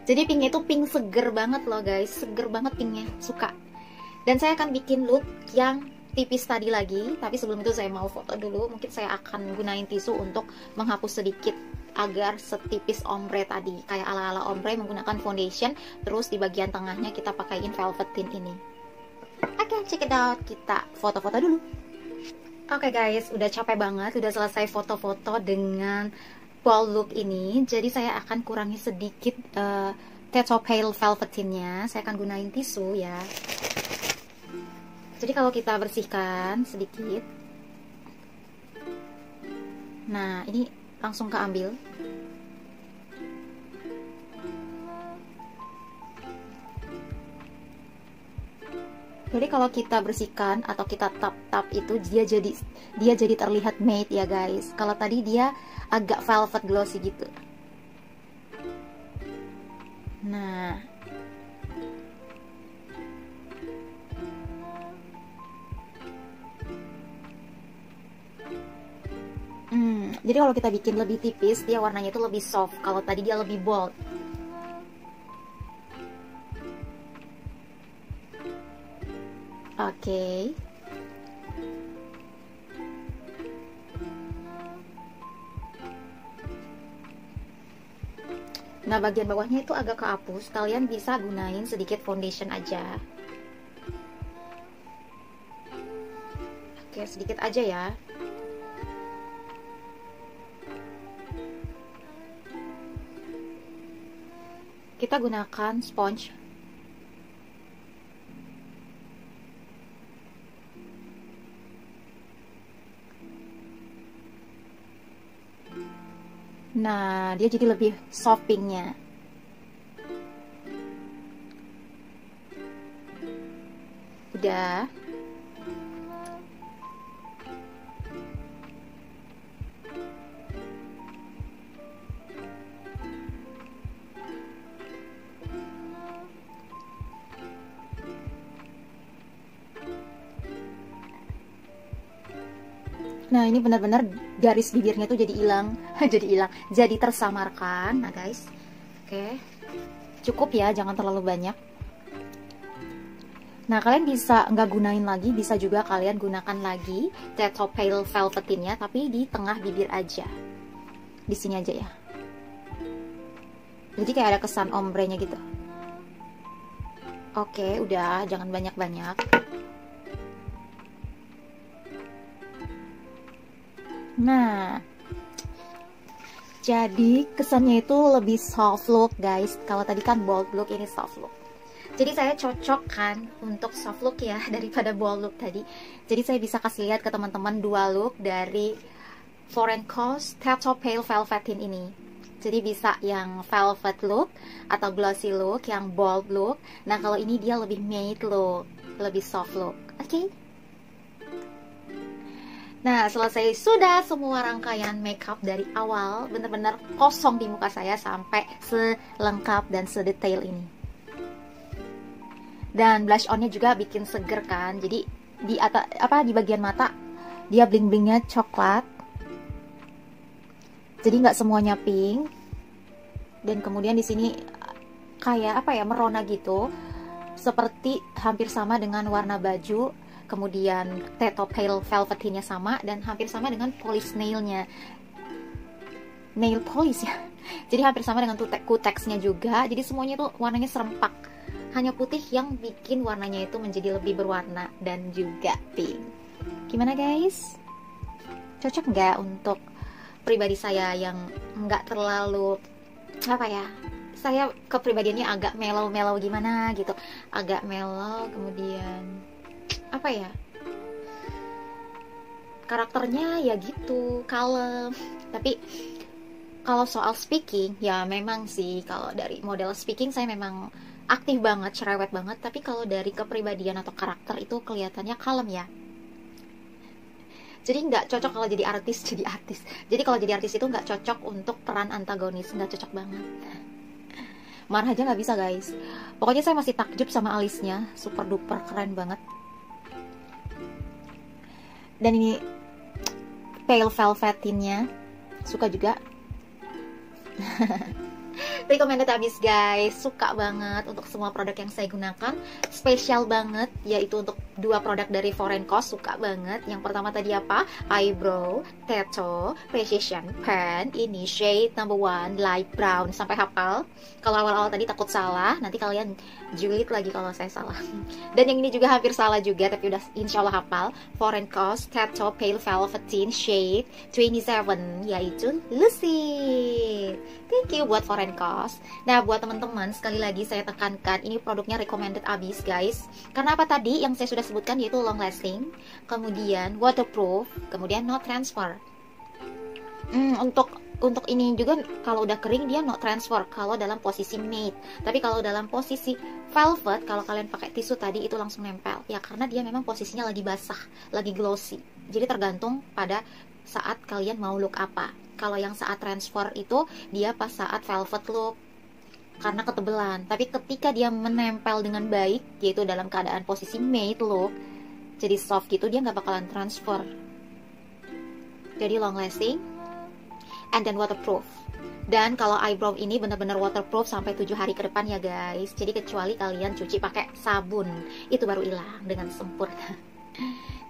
Jadi pinknya itu pink seger banget loh guys, seger banget pinknya, suka. Dan saya akan bikin look yang tipis tadi lagi, tapi sebelum itu saya mau foto dulu. Mungkin saya akan gunain tisu untuk menghapus sedikit agar setipis ombre tadi, kayak ala-ala ombre menggunakan foundation. Terus di bagian tengahnya kita pakaiin velvet tint ini. Oke, check it out. Kita foto-foto dulu. Oke guys, udah capek banget, udah selesai foto-foto dengan bold look ini. Jadi saya akan kurangi sedikit tattoo pale velvet tintnya. Saya akan gunain tisu ya. Jadi kalau kita bersihkan sedikit, nah ini langsung keambil. Jadi kalau kita bersihkan atau kita tap-tap itu dia jadi terlihat matte ya guys. Kalau tadi dia agak velvet glossy gitu. Nah, jadi kalau kita bikin lebih tipis, dia warnanya itu lebih soft. Kalau tadi dia lebih bold. Oke. Nah, bagian bawahnya itu agak kehapus. Kalian bisa gunain sedikit foundation aja. Oke, sedikit aja ya. Kita gunakan sponge. Nah, dia jadi lebih soft pinknya. Udah. Nah, ini benar-benar garis bibirnya tuh jadi hilang, jadi tersamarkan. Nah, guys, oke, cukup ya, jangan terlalu banyak. Nah, kalian bisa nggak gunain lagi, bisa juga kalian gunakan lagi Tattoo Pale Velvetinnya, tapi di tengah bibir aja, di sini aja ya. Jadi kayak ada kesan ombrenya gitu. Oke, udah, jangan banyak-banyak. Nah, jadi kesannya itu lebih soft look guys. Kalau tadi kan bold look, ini soft look. Jadi saya cocok kan untuk soft look ya daripada bold look tadi. Jadi saya bisa kasih lihat ke teman-teman dua look dari Foreign Coast Tattoo Pale Velvetin ini. Jadi bisa yang velvet look atau glossy look, yang bold look. Nah, kalau ini dia lebih matte look, lebih soft look. Oke. Nah, selesai sudah semua rangkaian makeup dari awal, bener-bener kosong di muka saya sampai selengkap dan sedetail ini. Dan blush onnya juga bikin seger kan. Jadi di atas di bagian mata dia bling-blingnya coklat. Jadi nggak semuanya pink. Dan kemudian di sini kayak merona gitu, seperti hampir sama dengan warna baju. Kemudian Tattoo Pale Velvetinnya sama, dan hampir sama dengan polish nailnya, nail polish ya. Jadi hampir sama dengan kuteksnya juga. Jadi semuanya tuh warnanya serempak. Hanya putih yang bikin warnanya itu menjadi lebih berwarna dan juga pink. Gimana guys? Cocok nggak untuk pribadi saya yang nggak terlalu saya kepribadiannya agak mellow gimana gitu, agak mellow, kemudian karakternya ya gitu, kalem. Tapi kalau soal speaking ya memang sih, kalau dari model speaking saya memang aktif banget, cerewet banget. Tapi kalau dari kepribadian atau karakter itu kelihatannya kalem ya. Jadi nggak cocok kalau jadi artis. Jadi kalau jadi artis itu nggak cocok untuk peran antagonis, nggak cocok banget. Marah aja nggak bisa guys. Pokoknya saya masih takjub sama alisnya, super duper keren banget. Dan ini Pale Velvetinnya, suka juga. Recommended abis guys, suka banget untuk semua produk yang saya gunakan. Spesial banget yaitu untuk dua produk dari Foreign Coast, suka banget. Yang pertama tadi apa? Eyebrow Tattoo Precision Pen. Ini shade number 1 light brown. Sampai hafal. Kalau awal-awal tadi takut salah, nanti kalian julid lagi kalau saya salah. Dan yang ini juga hampir salah juga, tapi udah insya Allah hafal. Foreign Coast Tattoo Pale Velvetin shade 27, yaitu Lucid. Thank you buat Foreign Coast. Nah, buat teman-teman, sekali lagi saya tekankan, ini produknya recommended abis guys. Karena apa tadi yang saya sudah sebutkan, yaitu long lasting, kemudian waterproof, kemudian no transfer. Untuk ini juga kalau udah kering dia no transfer kalau dalam posisi matte. Tapi kalau dalam posisi velvet, kalau kalian pakai tisu tadi itu langsung nempel. Ya karena dia memang posisinya lagi basah, lagi glossy. Jadi tergantung pada saat kalian mau look apa. Kalau yang saat transfer itu dia pas saat velvet look karena ketebelan. Tapi ketika dia menempel dengan baik, yaitu dalam keadaan posisi matte look, jadi soft gitu, dia nggak bakalan transfer. Jadi long lasting and then waterproof. Dan kalau eyebrow ini benar-benar waterproof sampai 7 hari ke depan ya guys. Jadi kecuali kalian cuci pakai sabun, itu baru hilang dengan sempurna.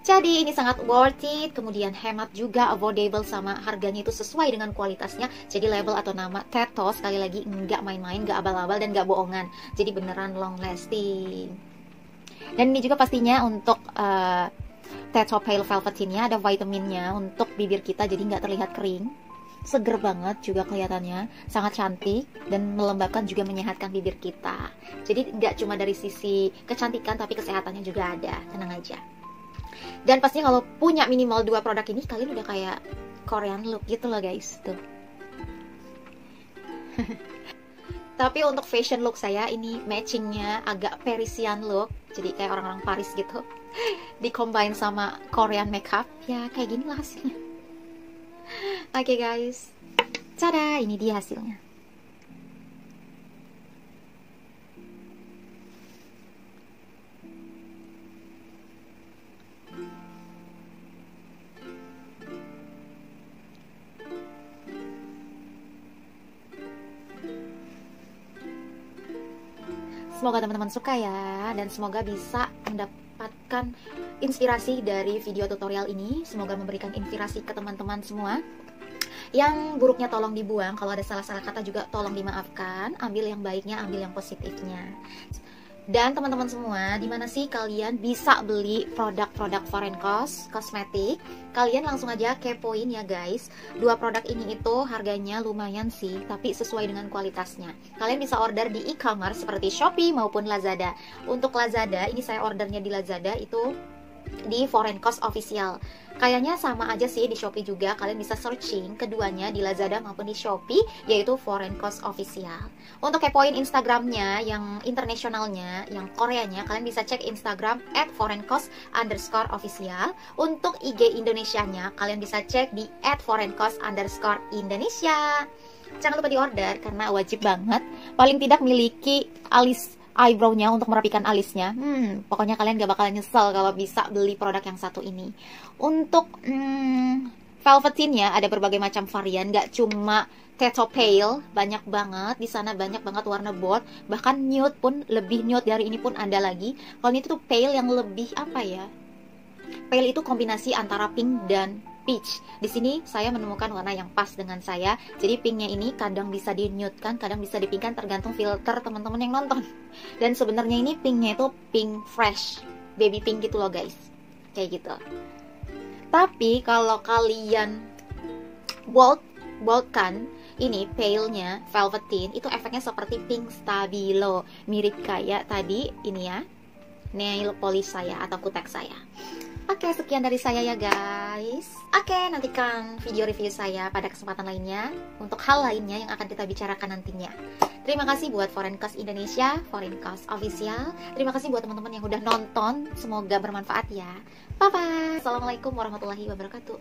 Jadi ini sangat worth it, kemudian hemat juga, affordable, sama harganya itu sesuai dengan kualitasnya. Jadi label atau nama Tattoo sekali lagi nggak main-main, nggak abal-abal, dan nggak bohongan. Jadi beneran long lasting. Dan ini juga pastinya untuk Tattoo Pale Velvetinnya ada vitaminnya untuk bibir kita, jadi nggak terlihat kering. Seger banget juga kelihatannya, sangat cantik, dan melembabkan juga menyehatkan bibir kita. Jadi nggak cuma dari sisi kecantikan, tapi kesehatannya juga ada, tenang aja. Dan pastinya kalau punya minimal 2 produk ini, kalian udah kayak Korean look gitu loh guys. Tuh Tapi untuk fashion look saya ini matchingnya agak Parisian look, jadi kayak orang-orang Paris gitu. Dicombine sama Korean makeup, ya kayak gini lah hasilnya. Oke guys, tada, ini dia hasilnya. Semoga teman-teman suka ya, dan semoga bisa mendapatkan inspirasi dari video tutorial ini. Semoga memberikan inspirasi ke teman-teman semua. Yang buruknya tolong dibuang, kalau ada salah-salah kata juga tolong dimaafkan. Ambil yang baiknya, ambil yang positifnya. Dan teman-teman semua, dimana sih kalian bisa beli produk-produk foreign kosmetik? Kalian langsung aja kepoin ya guys. Dua produk ini itu harganya lumayan sih, tapi sesuai dengan kualitasnya. Kalian bisa order di e-commerce seperti Shopee maupun Lazada. Untuk Lazada, ini saya ordernya di Lazada itu di Foreign Cost Official. Kayaknya sama aja sih di Shopee juga. Kalian bisa searching keduanya di Lazada maupun di Shopee, yaitu Foreign Cost Official. Untuk kepoin Instagramnya yang internasionalnya, yang Koreanya, kalian bisa cek Instagram @foreigncost_official. Untuk IG Indonesianya, kalian bisa cek di @foreigncost_Indonesia. Jangan lupa diorder karena wajib banget. Paling tidak miliki alis eyebrow-nya untuk merapikan alisnya. Pokoknya kalian gak bakalan nyesel kalau bisa beli produk yang satu ini. Untuk velveteen-nya ada berbagai macam varian, gak cuma tattoo pale, banyak banget di sana, banyak banget warna bold, bahkan nude pun, lebih nude dari ini pun ada lagi. Kalau ini tuh pale yang lebih apa ya? Pale itu kombinasi antara pink dan peach. Di sini saya menemukan warna yang pas dengan saya. Jadi pinknya ini kadang bisa di nude kan, kadang bisa di pink kan, tergantung filter teman-teman yang nonton. Dan sebenarnya ini pinknya itu pink fresh, baby pink gitu loh guys, kayak gitu. Tapi kalau kalian bold kan, ini pale-nya velveteen itu efeknya seperti pink stabilo, mirip kayak tadi ini ya, nail polish saya atau kutek saya. Oke, sekian dari saya ya guys. Oke, nantikan video review saya pada kesempatan lainnya untuk hal lainnya yang akan kita bicarakan nantinya. Terima kasih buat Foreign Cost Indonesia, Foreign Cost Official. Terima kasih buat teman-teman yang udah nonton. Semoga bermanfaat ya. Bye-bye. Assalamualaikum warahmatullahi wabarakatuh.